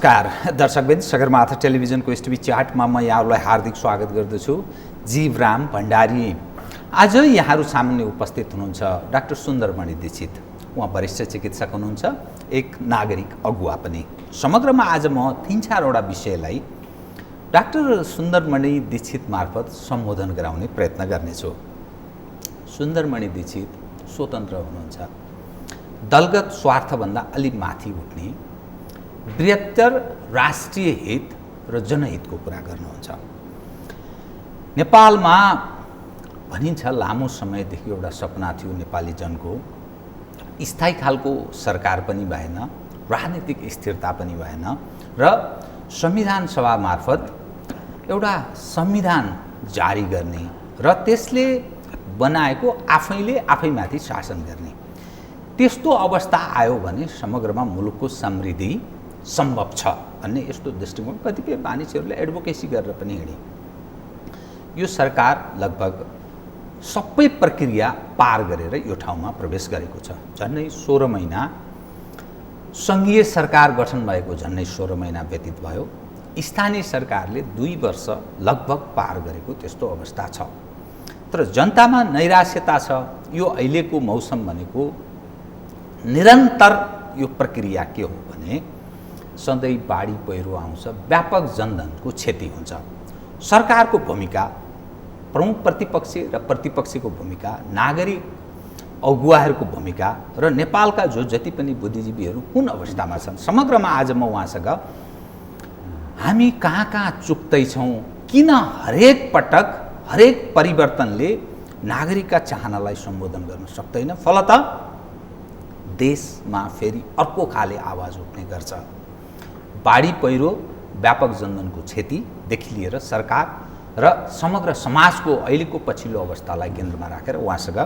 नमस्कार दर्शकबिन, सगरमाथा टेलिभिजनको एसटिभी च्याटमा म यहाँहरूलाई हार्दिक स्वागत गर्दछु। जीवराम भण्डारी आज यहाँहरू सामुन्ने उपस्थित हुनुहुन्छ डाक्टर सुन्दरमणि दीक्षित। उहाँ वरिष्ठ चिकित्सक हुनुहुन्छ, एक नागरिक अगुवा पनि। समग्रमा आज म 3-4वटा विषयलाई डाक्टर सुन्दरमणि दीक्षित मार्फत सम्बोधन गराउने प्रयत्न गर्नेछु। सुन्दरमणि दीक्षित स्वतन्त्र हुनुहुन्छ, दलगत स्वार्थभन्दा अलि माथि उठ्ने, बृहत्तर राष्ट्रिय हित र जनहितको कुरा गर्नुहुन्छ। नेपालमा भनिन्छ लामो समयदेखि एउटा सपना थियो नेपाली जनको, स्थायी खालको सरकार पनि भएन, राजनीतिक स्थिरता पनि भएन र संविधान सभा मार्फत एउटा संविधान जारी गर्ने र त्यसले बनाएको आफैले आफैमाथि शासन गर्ने त्यस्तो अवस्था आयो भने समग्रमा मुलुकको समृद्धि सम्भव छ भन्ने यस्तो दृष्टिकोण कतिपय मानिसहरूले एडभोकेसी गरेर पनि हिँडे। यो सरकार लगभग सबै प्रक्रिया पार गरेर यो ठाउँमा प्रवेश गरेको छ। झन्डै 16 महिना सङ्घीय सरकार गठन भएको, झन्डै 16 महिना व्यतीत भयो। स्थानीय सरकारले 2 वर्ष लगभग पार गरेको त्यस्तो अवस्था छ। तर जनतामा नैराश्यता छ। यो अहिलेको मौसम भनेको निरन्तर यो प्रक्रिया के हो भने सधैँ बाढी पहिरो आउँछ, व्यापक जनधनको क्षति हुन्छ। सरकारको भूमिका, प्रमुख प्रतिपक्षी र प्रतिपक्षीको भूमिका, नागरिक अगुवाहरूको भूमिका र नेपालका जति पनि बुद्धिजीवीहरू कुन अवस्थामा छन्, समग्रमा आज म उहाँसँग हामी कहाँ कहाँ चुक्दैछौँ, किन हरेक पटक हरेक परिवर्तनले नागरिकका चाहनालाई सम्बोधन गर्न सक्दैन, फलतः देशमा फेरि अर्को खाले आवाज उठ्ने गर्छ। बाढी पहिरो, व्यापक जनधनको क्षतिदेखि लिएर सरकार र समग्र समाजको अहिलेको पछिल्लो अवस्थालाई केन्द्रमा राखेर उहाँसँग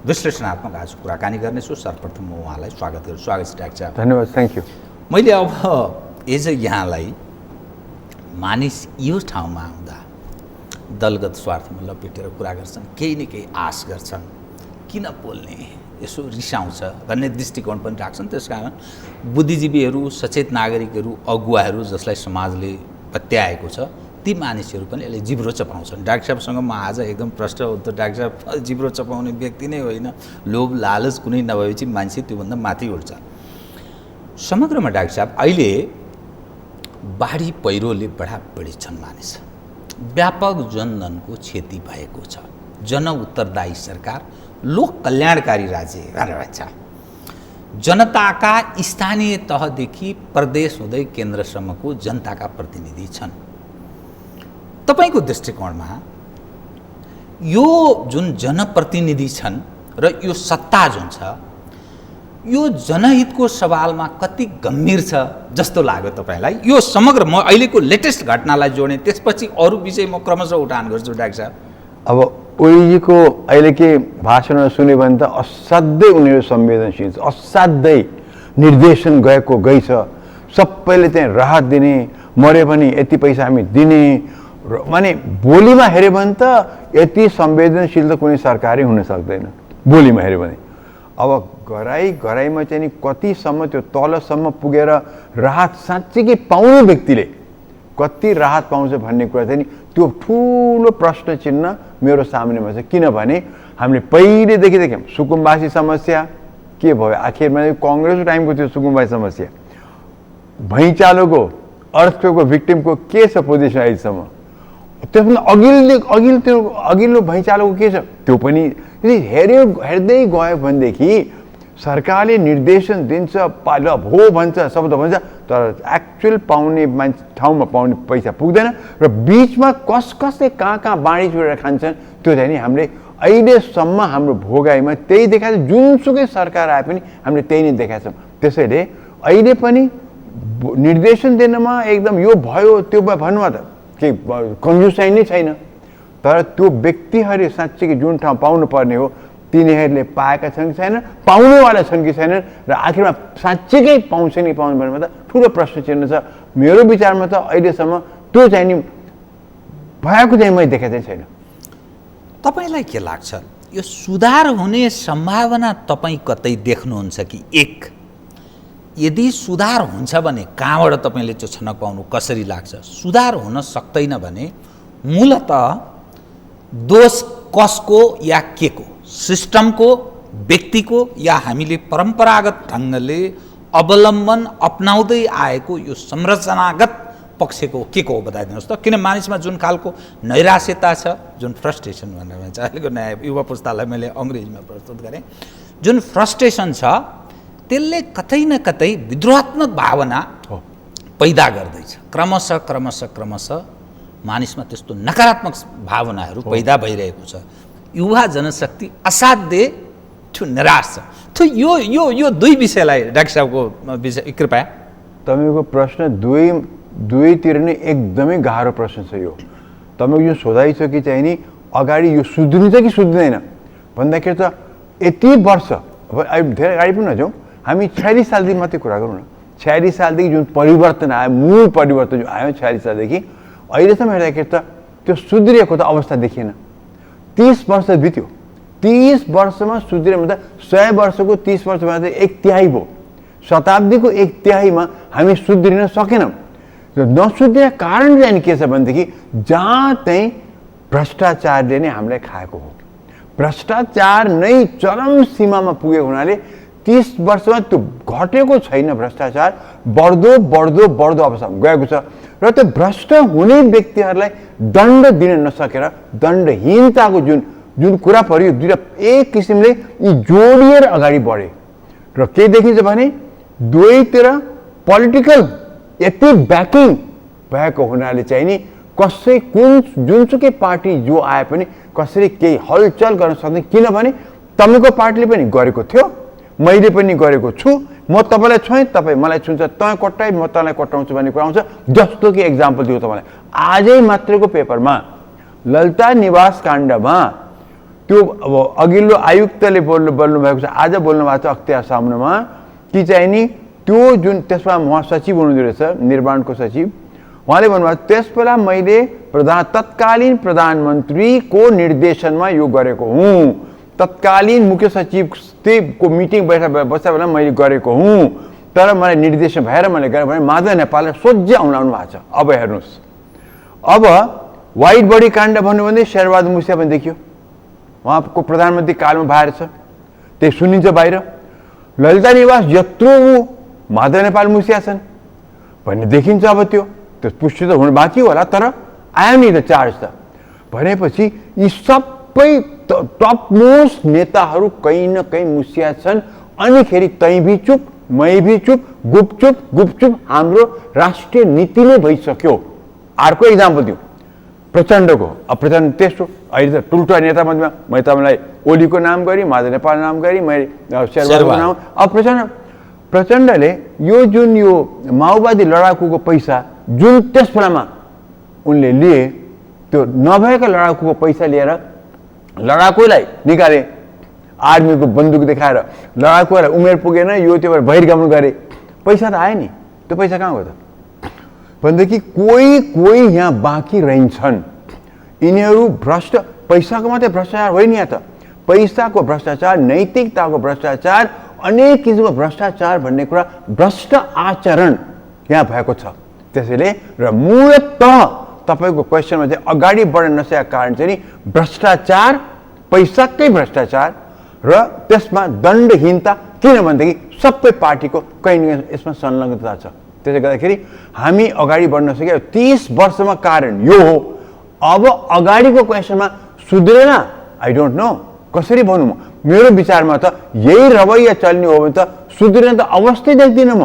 विश्लेषणात्मक आज कुराकानी गर्नेछु। सर्वप्रथम म उहाँलाई स्वागत गर्छु। स्वागत छ डाक्टर साहब। धन्यवाद, थ्याङ्क यू। मैले अब एज यहाँलाई मानिस यो ठाउँमा आउँदा दलगत स्वार्थमा लपेटेर कुरा गर्छन्, केही न केही आश गर्छन्, किन बोल्ने, यसो रिसाउँछ भन्ने दृष्टिकोण पनि राख्छन्। त्यसकारण बुद्धिजीवीहरू, सचेत नागरिकहरू, अगुवाहरू जसलाई समाजले पत्याएको छ, ती मानिसहरू पनि यसले जिब्रो चपाउँछन्। डाक्टर साहबसँग म आज एकदम प्रष्ट हो त डाक्टर साहब जिब्रो चपाउने व्यक्ति नै होइन, लोभ लालच कुनै नभएपछि मान्छे त्योभन्दा माथि उठ्छ। समग्रमा डाक्टर साहब अहिले बाढी पहिरोले बढी छन् मानिस, व्यापक जनधनको क्षति भएको छ, जनउत्तरदायी सरकार, लोक कल्याणकारी राज्य भनेर भन्छ। जनताका स्थानीय तहदेखि प्रदेश हुँदै केन्द्रसम्मको जनताका प्रतिनिधि छन्। तपाईको दृष्टिकोणमा यो जुन जनप्रतिनिधि छन् र यो सत्ता जुन छ, यो जनहितको सवालमा कति गम्भीर छ जस्तो लाग्यो तपाईँलाई? यो समग्र म अहिलेको लेटेस्ट घटनालाई जोडेँ, त्यसपछि अरू विषय म क्रमशः उठान गर्छु डाक्टर साहब। अब ओलीजीको अहिलेकै भाषणहरू सुन्यो भने त असाध्यै उनीहरू संवेदनशील छ, असाध्यै निर्देशन गई छ। सबैले त्यहाँ राहत दिने, मऱ्यो भने यति पैसा हामी दिने, माने बोलीमा हेऱ्यो भने त यति संवेदनशील त कुनै सरकारै हुन सक्दैन बोलीमा हेऱ्यो भने। अब घराइमा चाहिँ नि कतिसम्म त्यो तलसम्म पुगेर राहत साँच्चीकै पाउने व्यक्तिले कति राहत पाउँछ भन्ने कुरा चाहिँ नि त्यो ठुलो प्रश्न चिन्ह मेरो सामनेमा छ। किनभने हामीले पहिलेदेखि देख्यौँ सुकुम्बासी समस्या के भयो, आखिरमा कङ्ग्रेसको टाइमको त्यो सुकुम्बासी समस्या, भैँचालोको अर्थक्वेकको भिक्टिमको के छ पोजिसन अहिलेसम्म, त्यसभन्दा अघिल्लो भैँचालोको के छ त्यो पनि हेर्दै गयो भनेदेखि सरकारले निर्देशन दिन्छ, ल हो भन्छ, शब्द भन्छ, तर एक्चुअल पाउने मान्छे ठाउँमा पाउने पैसा पुग्दैन र बिचमा कसले कहाँ बाँडी चुरेर खान्छन् त्यो चाहिँ नि हामीले अहिलेसम्म हाम्रो भोगाइमा त्यही देखाएको छ। जुनसुकै सरकार आए पनि हामीले त्यही नै देखाएको छौँ। त्यसैले अहिले पनि निर्देशन दिनमा एकदम यो भयो त्यो भयो भन्नुमा त केही कन्जुसाइ नै छैन, तर त्यो व्यक्तिहरूले साँच्चै जुन ठाउँ पाउनुपर्ने हो तिनीहरूले पाएका छन् कि छैनन्, पाउनेवाला छन् कि छैनन्, र आखिरमा साँच्चीकै पाउँछ कि पाउनु भन्नेमा त ठुलो प्रश्न चिन्ह छ। मेरो विचारमा त अहिलेसम्म त्यो चाहिँ नि भएको चाहिँ मैले देखेको चाहिँ छैन। तपाईँलाई के लाग्छ, यो सुधार हुने सम्भावना तपाईँ कतै देख्नुहुन्छ कि? एक यदि सुधार हुन्छ भने कहाँबाट तपाईँले त्यो छनक पाउनु कसरी लाग्छ? सुधार हुन सक्दैन भने मूलतः दोष कसको या के को? सिस्टमको, व्यक्तिको, या हामीले परम्परागत ढङ्गले अवलम्बन अपनाउँदै आएको यो संरचनागत पक्षको के को हो बताइदिनुहोस् त। किन मानिसमा जुन खालको नैराश्यता छ, जुन फ्रस्ट्रेसन भनेर भन्छ, अहिलेको नयाँ युवा पुस्तालाई मैले अङ्ग्रेजीमा प्रस्तुत गरेँ, जुन फ्रस्ट्रेसन छ त्यसले कतै न कतै विद्रोहात्मक भावना पैदा गर्दैछ। क्रमशः क्रमशः क्रमशः मानिसमा त्यस्तो नकारात्मक भावनाहरू पैदा भइरहेको छ। युवा जनशक्ति असाध्य त्यो निराश छ। त्यो यो दुई विषयलाई डाक्टर साहबको विषय कृपया। तपाईँको प्रश्न दुवैतिर नै एकदमै गाह्रो प्रश्न छ। यो तपाईँको यो सोधाइ छ कि चाहिँ नि अगाडि यो सुध्रिन्छ कि सुध्रिँदैन भन्दाखेरि त यति वर्ष, अब धेरै अगाडि पनि नजाउँ, हामी 46 सालदेखि मात्रै कुरा गरौँ न। 46 सालदेखि जुन परिवर्तन आयो, मूल परिवर्तन जो आयो 46 सालदेखि अहिलेसम्म हेर्दाखेरि त त्यो सुध्रिएको त अवस्था देखिएन। 30 वर्ष बित्यो। 30 वर्षमा सुध्रियो भने त 100 वर्षको 30 वर्षमा त 1/3 भयो। शताब्दीको 1/3मा हामी सुध्रिन सकेनौँ। नसुध्रिने कारण चाहिँ के छ भनेदेखि जहाँ चाहिँ भ्रष्टाचारले नै हामीलाई खाएको हो। भ्रष्टाचार नै चरम सीमामा पुगेको हुनाले 30 वर्षमा त्यो घटेको छैन। भ्रष्टाचार बढ्दो बढ्दो बढ्दो अवस्थामा गएको छ र त्यो भ्रष्ट हुने व्यक्तिहरूलाई दण्ड दिन नसकेर दण्डहीनताको जुन कुरा पर्यो, दुईवटा एक किसिमले यी जोडिएर अगाडि बढे र के देखिन्छ भने दुवैतिर पोलिटिकल यति ब्याकिङ भएको हुनाले चाहिँ नि कसै जुनसुकै पार्टी जो आए पनि कसरी केही हलचल गर्न सक्दैन। किनभने तपाईँको पार्टीले पनि गरेको थियो, मैले पनि गरेको छु, म तपाईँलाई छोएँ, तपाईँ मलाई छुन्छ, तँ कोट्टाइ म तँलाई कोट्टाउँछु भन्ने कुरा आउँछ। जस्तो कि एक्जाम्पल दिउँ तपाईँलाई, आजै मात्रैको पेपरमा ललिता निवास काण्डमा त्यो अब अघिल्लो आयुक्तले बोल्नु भएको छ, आज बोल्नु भएको छ अख्तियार सामुन्नेमा कि चाहिँ नि त्यो जुन त्यसमा उहाँ सचिव हुनुहुँदो रहेछ, निर्माणको सचिव, उहाँले भन्नुभयो त्यस बेला मैले तत्कालीन प्रधानमन्त्रीको निर्देशनमा यो गरेको हुँ, तत्कालीन मुख्य सचिवको मिटिङ बस्दा बेला मैले गरेको हुँ, तर मलाई निर्देशन भएर मैले गरेँ भने माधव नेपाललाई सोझ्य आउनु भएको छ। अब हेर्नुहोस्, अब वाइट बडी काण्ड भन्नुभयो भने शेरबहादुर मुसिया पनि देखियो, उहाँको प्रधानमन्त्री कालमा बाहिर छ, त्यही सुनिन्छ बाहिर। ललिता निवास यत्रो माधव नेपाल मुसिया छन् भन्ने देखिन्छ। अब त्यो पुष्टि त हुनु बाँकी होला, तर आयो नि त चार्ज त। भनेपछि यी सबै टप मोस्ट नेताहरू कहीँ न कहीँ मुसिया छन्। अनिखेरि तै भी चुप, मै भी चुप, गुपचुप हाम्रो राष्ट्रिय नीति नै भइसक्यो। अर्को इक्जाम्पल दिउँ प्रचण्डको। अब प्रचण्ड त्यस्तो अहिले त ठुल्ठुला नेता मध्येमा मैले तपाईँलाई ओलीको नाम गरेँ, माधव नेपाल नाम गरेँ, मैले शेरबहादुरको नाम। अब प्रचण्डले यो जुन यो माओवादी लडाकुको पैसा जुन त्यस बेलामा उनले लिए, त्यो नभएका लडाकुको पैसा लिएर लडाकुलाई निकाले, आर्मीको बन्दुक देखाएर लडाकुलाई उमेर पुगेन, यो त्यो भएर बहिर्गमन गरे, पैसा त आयो नि। त्यो पैसा कहाँ गयो त भनेदेखि कोही यहाँ बाँकी रहन्छन्। यिनीहरू भ्रष्ट, पैसाको मात्रै भ्रष्टाचार होइन, यहाँ त पैसाको भ्रष्टाचार, नैतिकताको भ्रष्टाचार, अनेक किसिमको भ्रष्टाचार भन्ने कुरा, भ्रष्ट आचरण यहाँ भएको छ। त्यसैले र मूलतः तपाईँको क्वेसनमा चाहिँ अगाडि बढ्न नसकेको कारण चाहिँ नि भ्रष्टाचार, पैसाकै भ्रष्टाचार र त्यसमा दण्डहीनता। किनभनेदेखि सबै पार्टीको कहीँ न कहीँ यसमा संलग्नता छ। त्यसले गर्दाखेरि हामी अगाडि बढ्न सक्यो। 30 वर्षमा कारण यो हो। अब अगाडिको क्वेसनमा सुध्रेन, आई डोन्ट नो कसरी भनौँ। मेरो विचारमा त यही रवैया चल्ने हो भने त सुध्रिने त अवस्थै देख्दिनँ म।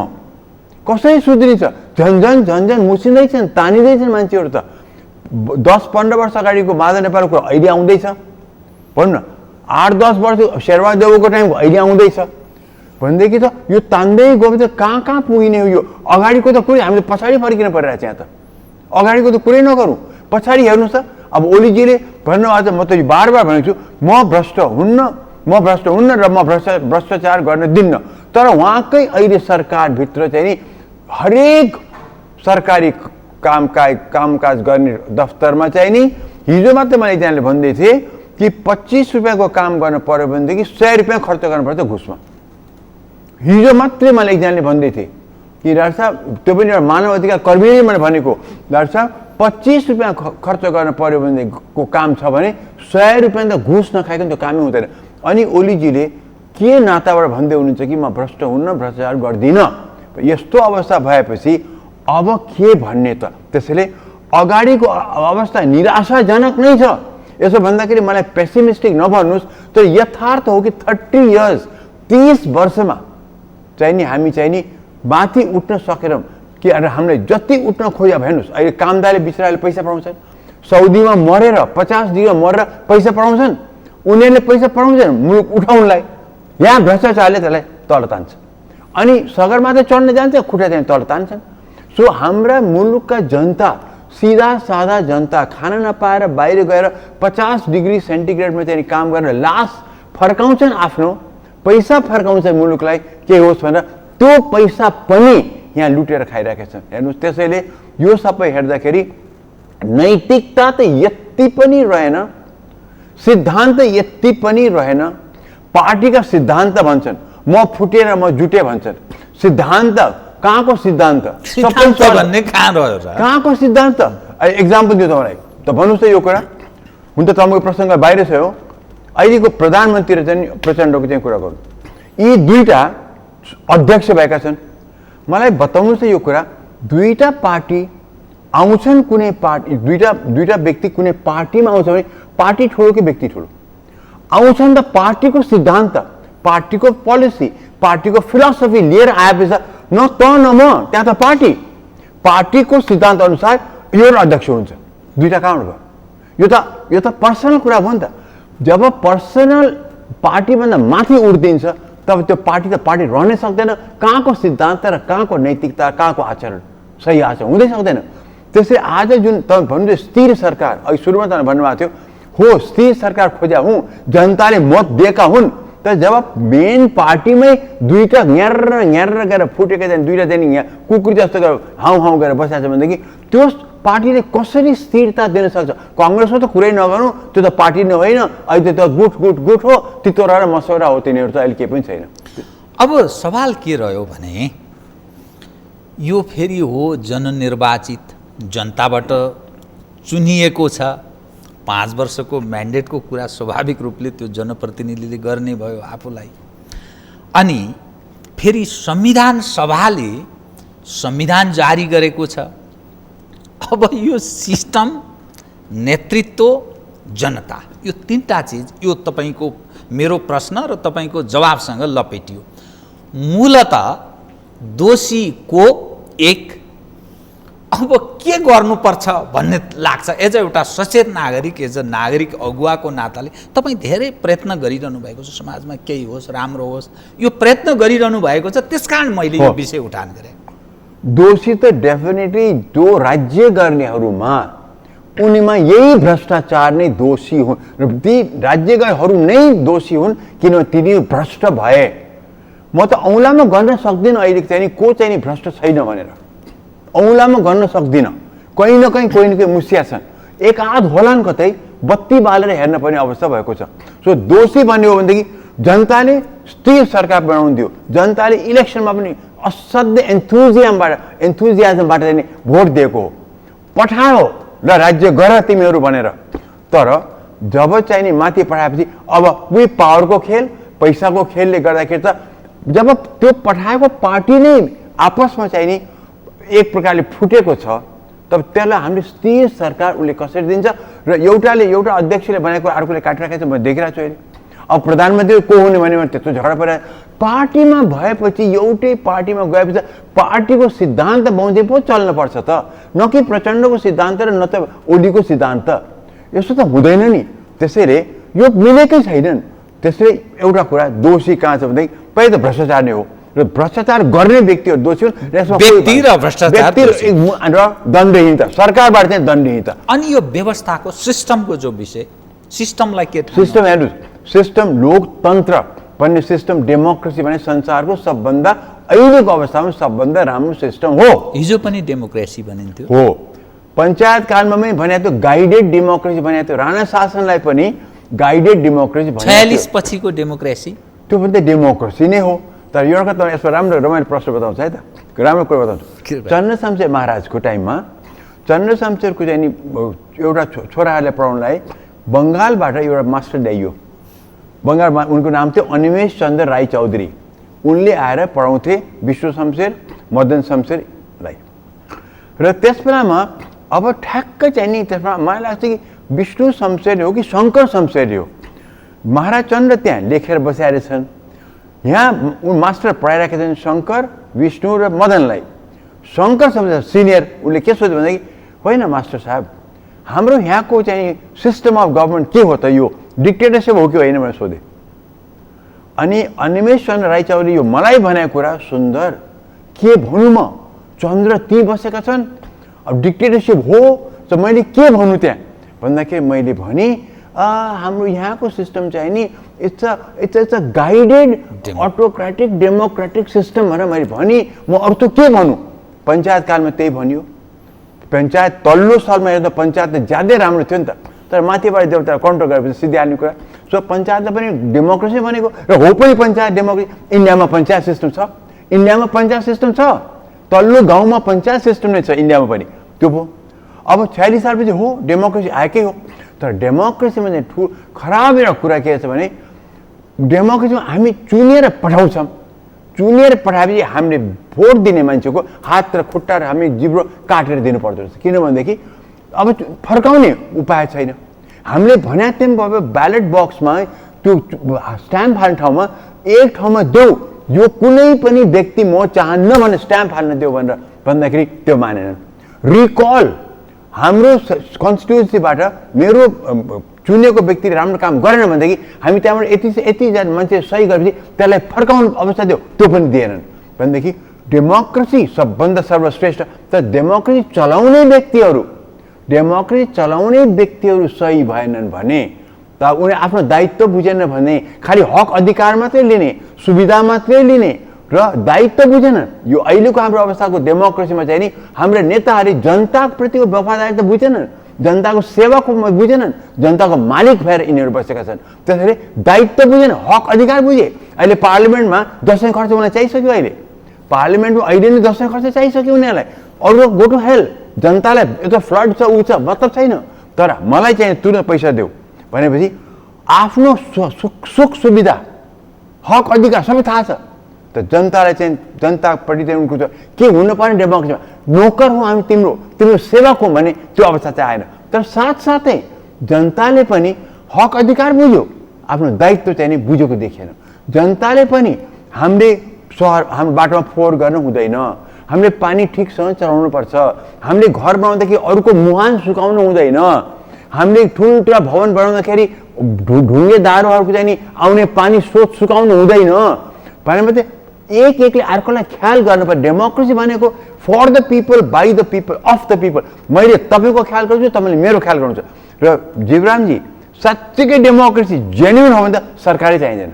कसरी सुध्रिन्छ? झन्झन मुसिँदैछन्, तानिँदैछन् मान्छेहरू त। 10-15 वर्ष अगाडिको माधव नेपालको अहिले आउँदैछ, भनौँ न 8-10 वर्ष शेरबहादुर देउवाको टाइमको अहिले आउँदैछ भनेदेखि त यो तान्दै गयो भने त कहाँ पुगिने हो यो? अगाडिको त कुरै हामीले पछाडि फर्किन परिरहेको छ यहाँ त। अगाडिको त कुरै नगरौँ, पछाडि हेर्नुहोस् त। अब ओलीजीले भन्नुभएको छ, म त बार भनेको छु, म भ्रष्ट हुन्न र म भ्रष्टाचार गर्न दिन्न। तर उहाँकै अहिले सरकारभित्र चाहिँ नि हरेक सरकारी कामकाज गर्ने दफ्तरमा चाहिँ नि हिजो मात्रै मैले एकजनाले भन्दै थिएँ कि 25 रुपियाँको काम गर्न पर्यो भनेदेखि 100 रुपियाँ खर्च गर्नुपर्छ घुसमा। हिजो मात्रै मलाई एकजनाले भन्दै थिए कि डाक्टर साहब त्यो पनि एउटा मानव अधिकार कर्मीले मैले भनेको डाक्टर साहब 25 रुपियाँ खर्च गर्न पर्यो भनेको काम छ भने 100 रुपियाँ त घुस नखाइकन त्यो कामै हुँदैन। अनि ओलीजीले के नाताबाट भन्दै हुनुहुन्छ कि म भ्रष्ट हुन्न, भ्रष्टाचार गर्दिनँ। यस्तो अवस्था भएपछि अब के भन्ने त? त्यसैले अगाडिको अवस्था निराशाजनक नै छ। यसो भन्दाखेरि मलाई पेसिमिस्टिक नभन्नुहोस्, तर यथार्थ हो कि 30 इयर्स 30 वर्षमा चाहिँ नि हामी चाहिँ नि माथि उठ्न सकेनौँ कि हामीले जति उठ्न खोज्या हेर्नुहोस्, अहिले कामदारले बिचराले पैसा पठाउँछन्, साउदीमा मरेर 50 डिग्रीमा मरेर पैसा पठाउँछन्, उनीहरूले पैसा पठाउँछन् मुलुक उठाउनलाई। यहाँ भ्रष्टाचारले त्यसलाई तल तान्छ अनि सगरमाथा चढ्न जान्छ, खुट्टा चाहिँ तल तान्छन्। सो हाम्रा मुलुकका जनता, सिधा साधा जनता खाना नपाएर बाहिर गएर 50 डिग्री सेन्टिग्रेडमा चाहिँ काम गरेर लास फर्काउँछन्, आफ्नो पैसा फर्काउँछन् मुलुकलाई के होस् भनेर। त्यो पैसा पनि यहाँ लुटेर खाइरहेका छन् हेर्नुहोस्। त्यसैले यो सबै हेर्दाखेरि नैतिकता त यति पनि रहेन, सिद्धान्त यति पनि रहेन। पार्टीका सिद्धान्त भन्छन्, म फुटेर म जुटे भन्छन्। सिद्धान्त कहाँको सिद्धान्त? कहाँको सिद्धान्त? एक्जाम्पल दियो तपाईँलाई त भन्नुहोस् त यो कुरा। हुन त तपाईँको प्रसङ्ग बाहिर छ हो। अहिलेको प्रधानमन्त्री र चाहिँ प्रचण्डको चाहिँ कुरा गर्नु, यी दुईटा अध्यक्ष भएका छन्। मलाई बताउनुहोस् त यो कुरा, दुईटा पार्टी आउँछन्, कुनै पार्टी दुईटा व्यक्ति कुनै पार्टीमा आउँछ भने पार्टी ठुलो कि व्यक्ति ठुलो? आउँछन् त पार्टीको सिद्धान्त, पार्टीको पोलिसी, पार्टीको फिलोसफी लिएर आएपछि न त न म, त्यहाँ त पार्टीको सिद्धान्त अनुसार यो अध्यक्ष हुन्छ। दुईटा कहाँबाट भयो? यो त पर्सनल कुरा भयो नि त। जब पर्सनल पार्टीभन्दा माथि उठ्दिन्छ तब त्यो पार्टी रहनै सक्दैन। कहाँको सिद्धान्त र कहाँको नैतिकता, कहाँको आचरण सही आचरण हुँदै सक्दैन। त्यसै आज जुन तपाईँ भन्नु स्थिर सरकार, अघि सुरुमा तपाईँ भन्नुभएको थियो, हो स्थिर सरकार खोज्या हुँ, जनताले मत दिएका हुन्, तर जब मेन पार्टीमै दुईटा न्यार गरेर फुटेका छन्, दुईटा चाहिँ यहाँ कुकुर जस्तो गरेर हाउ गरेर बसेको छ भनेदेखि त्यो पार्टीले कसरी स्थिरता दिन सक्छ? कङ्ग्रेसको त कुरै नगर्नु, त्यो त पार्टी नै होइन, अहिले त गुट हो, तितौरा र मसौरा हो, तिनीहरू त अहिले केही पनि छैन। अब सवाल के रह्यो भने यो फेरि हो जननिर्वाचित, जनताबाट चुनिएको छ, 5 वर्षको म्यान्डेटको कुरा स्वाभाविक रूपले त्यो जनप्रतिनिधिले गर्ने भयो आफूलाई। अनि फेरि संविधान सभाले संविधान जारी गरेको छ। अब यो सिस्टम, नेतृत्व, जनता, यो तीनटा चिज, यो तपाईको मेरो प्रश्न र तपाईको जवाबसँग लपेटियो। मूलतः दोषी को एक, अब के गर्नुपर्छ भन्ने लाग्छ एज एउटा सचेत नागरिक, एज अ नागरिक अगुवाको नाताले तपाईँ धेरै प्रयत्न गरिरहनु भएको छ, समाजमा केही होस्, राम्रो होस्, यो प्रयत्न गरिरहनु भएको छ, त्यसकारण मैले यो विषय उठान गरेँ। दोषी त डेफिनेटली जो राज्य गर्नेहरूमा उनीमा यही भ्रष्टाचार नै दोषी हुन् र ती राज्यहरू नै दोषी हुन् किनभने तिनी भ्रष्ट भए। म त औँलामा गर्न सक्दिनँ अहिले चाहिँ को चाहिँ नि भ्रष्ट छैन भनेर, औँलामा गर्न सक्दिनँ। कहीँ न कहीँ मुसिया छन्, एक आध होलान्, कतै बत्ती बालेर हेर्न पर्ने अवस्था भएको छ। सो दोषी भन्ने हो भनेदेखि जनताले स्थिर सरकार बनाउनु दियो, जनताले इलेक्सनमा पनि असाध्य एन्थुजियाजमबाट चाहिँ भोट दिएको हो, पठायो र राज्य गर तिमीहरू भनेर। तर जब चाहिँ नि माथि पठाएपछि अब उही पावरको खेल, पैसाको खेलले गर्दाखेरि त जब त्यो पठाएको पार्टी नै आपसमा चाहिँ नि एक प्रकारले फुटेको छ, तब त्यसलाई हामीले स्थिर सरकार उसले कसरी दिन्छ? र एउटा अध्यक्षले बनाएको अर्कोले काटिराखेको छ, म देखिरहेको छु अहिले। अब प्रधानमन्त्री को हुने भने त्यस्तो झगडा परेर पार्टीमा भएपछि, एउटै पार्टीमा गएपछि पार्टीको सिद्धान्त बमोजिम पो चल्नुपर्छ त, न कि प्रचण्डको सिद्धान्त र न त ओलीको सिद्धान्त। यस्तो त हुँदैन नि। त्यसैले यो मिलेकै छैनन्। त्यसैले एउटा कुरा, दोषी कहाँ छ भनेदेखि पहिला त भ्रष्टाचार नै हो, र भ्रष्टाचार गर्ने व्यक्तिहरू दोषी हुन्, र दण्डहीनता, सरकारबाट चाहिँ दण्डहीनता। अनि यो व्यवस्थाको सिस्टमको जो विषय, सिस्टमलाई के सिस्टम हेर्नुहोस्, सिस्टम लोकतन्त्र भन्ने सिस्टम, डेमोक्रेसी भन्ने संसारको सबभन्दा अहिलेको अवस्थामा सबभन्दा राम्रो सिस्टम हो। हिजो पनि डेमोक्रेसी भनिन्थ्यो हो, पञ्चायत कालमा भनेको थियो गाइडेड डेमोक्रेसी भनेको थियो, राणा शासनलाई पनि गाइडेड डेमोक्रेसी भन्यो। 46 पछिको डेमोक्रेसी त्यो पनि त डेमोक्रेसी नै हो। तर यो एउटा तपाईँ यसमा राम्रो रमाइलो प्रश्न बताउँछ है त, राम्रो कुरा बताउँछु। चन्द्र शमशेर महाराजको टाइममा चन्द्र शमशेरको चाहिँ नि एउटा छोराहरूलाई पढाउनलाई बङ्गालबाट एउटा मास्टर ल्याइयो। बङ्गालमा उनको नाम थियो अनिमेष चन्द्र राई चौधरी। उनले आएर पढाउँथे विष्णु शमशेर, मदन शमशेरलाई। र त्यस बेलामा अब ठ्याक्कै चाहिँ नि त्यसमा मलाई लाग्छ कि विष्णु शमशेर हो कि शङ्कर शमशेर हो। महाराज चन्द्र त्यहाँ लेखेर बसाएर छन्। यहाँ मास्टर पढाइरहेका छन् शङ्कर, विष्णु र मदनलाई। शङ्कर शमशेर सिनियर उसले के सोध्यो भनेदेखि होइन मास्टर साहब, हाम्रो यहाँको चाहिँ सिस्टम अफ गभर्मेन्ट के हो त, यो डिक्टेटरसिप हो कि होइन भनेर सोधेँ। अनि अनिमेष चन्द्र राई चौधरी यो मलाई भनेको कुरा सुन्दर, के भनौँ म, चन्द्र ती बसेका छन्, अब डिक्टेटरसिप हो त मैले के भन्नु त्यहाँ भन्दाखेरि मैले भने हाम्रो यहाँको सिस्टम चाहिँ नि it's a guided autocratic democratic system भनेर मैले भने। म अरू त के भनौँ, पञ्चायत कालमा त्यही भनियो। पञ्चायत तल्लो सालमा हेर्दा पञ्चायत त ज्यादै राम्रो थियो नि त, तर माथिबाट देउता कन्ट्रोल गरेपछि सिधै हाल्ने कुरा। सो पञ्चायतलाई पनि डेमोक्रेसी भनेको र हो पनि पञ्चायत डेमोक्रेसी। इन्डियामा पञ्चायत सिस्टम छ, इन्डियामा पञ्चायत सिस्टम छ, तल्लो गाउँमा पञ्चायत सिस्टम नै छ इन्डियामा पनि। त्यो भयो अब 46 सालपछि हो डेमोक्रेसी आएकै हो। तर डेमोक्रेसीमा चाहिँ खराब एउटा कुरा के छ भने डेमोक्रेसीमा हामी चुनेर पठाउँछौँ। चुनेर पठाएपछि हामीले भोट दिने मान्छेको हात र खुट्टा र हामी जिब्रो काटेर दिनुपर्दो रहेछ। किनभनेदेखि अब फर्काउने उपाय छैन। हामीले भने त्यही भयो ब्यालेट बक्समा त्यो स्ट्याम्प हाल्ने ठाउँमा एक ठाउँमा देऊ, यो कुनै पनि व्यक्ति म चाहन्न भने स्ट्याम्प हाल्न देऊ भनेर भन्दाखेरि त्यो मानेनन्। रिकल हाम्रो कन्स्टिट्युन्सीबाट मेरो चुनेको व्यक्तिले राम्रो काम गरेन भनेदेखि हामी त्यहाँबाट यतिजना मान्छे सही गरेपछि त्यसलाई फर्काउनु अवस्था दियो, त्यो पनि दिएनन्। भनेदेखि डेमोक्रेसी सबभन्दा सर्वश्रेष्ठ। तर डेमोक्रेसी चलाउने व्यक्तिहरू सही भएनन् भने त उनीहरूले आफ्नो दायित्व बुझेन भने खालि हक अधिकार मात्रै लिने, सुविधा मात्रै लिने र दायित्व बुझेनन्। यो अहिलेको हाम्रो अवस्थाको डेमोक्रेसीमा चाहिँ नि हाम्रो नेताहरूले जनताप्रतिको वफादारी त बुझेनन्, जनताको सेवाको बुझेनन्, जनताको मालिक भएर यिनीहरू बसेका छन्। त्यसैले दायित्व बुझेन, हक अधिकार बुझे। अहिले पार्लिमेन्टमा दसैँ खर्च उनीलाई चाहिसक्यो। अहिले पार्लिमेन्टमा अहिले नै दसैँ खर्च चाहिसक्यो उनीहरूलाई। अरू गो टु हेल, जनतालाई यता फ्लड छ ऊ छ मतलब छैन। तर मलाई चाहिँ तुरन्त पैसा देऊ भनेपछि आफ्नो सुख सुविधा हक अधिकार सबै थाहा छ। त जनतालाई चाहिँ जनतापट्टि चाहिँ उनको के हुनुपर्ने डेमोक्रेसीमा नोकर हो हामी, तिम्रो सेवक हो भने त्यो अवस्था चाहिँ आएन। तर साथसाथै जनताले पनि हक अधिकार बुझ्यो, आफ्नो दायित्व चाहिँ नि बुझेको देखिएन। जनताले पनि हामीले हाम्रो बाटोमा फोहोर गर्न हुँदैन, हामीले पानी ठिकसँग चलाउनुपर्छ, हामीले घर बनाउँदाखेरि अरूको मुहान सुकाउनु हुँदैन, हामीले ठुल्ठुला भवन बनाउँदाखेरि ढुङ्गे दारोहरूको चाहिँ नि आउने पानी स्रोत सुकाउनु हुँदैन। भनेपछि एकले अर्कोलाई ख्याल गर्नुपर्छ। डेमोक्रेसी भनेको for the people, by the people, of the people. मैले तपाईँको ख्याल गर्छु, तपाईँले मेरो ख्याल गर्नुहुन्छ। र जीवरामजी साँच्चीकै डेमोक्रेसी जेन्युन हो भने त सरकारै चाहिँदैन।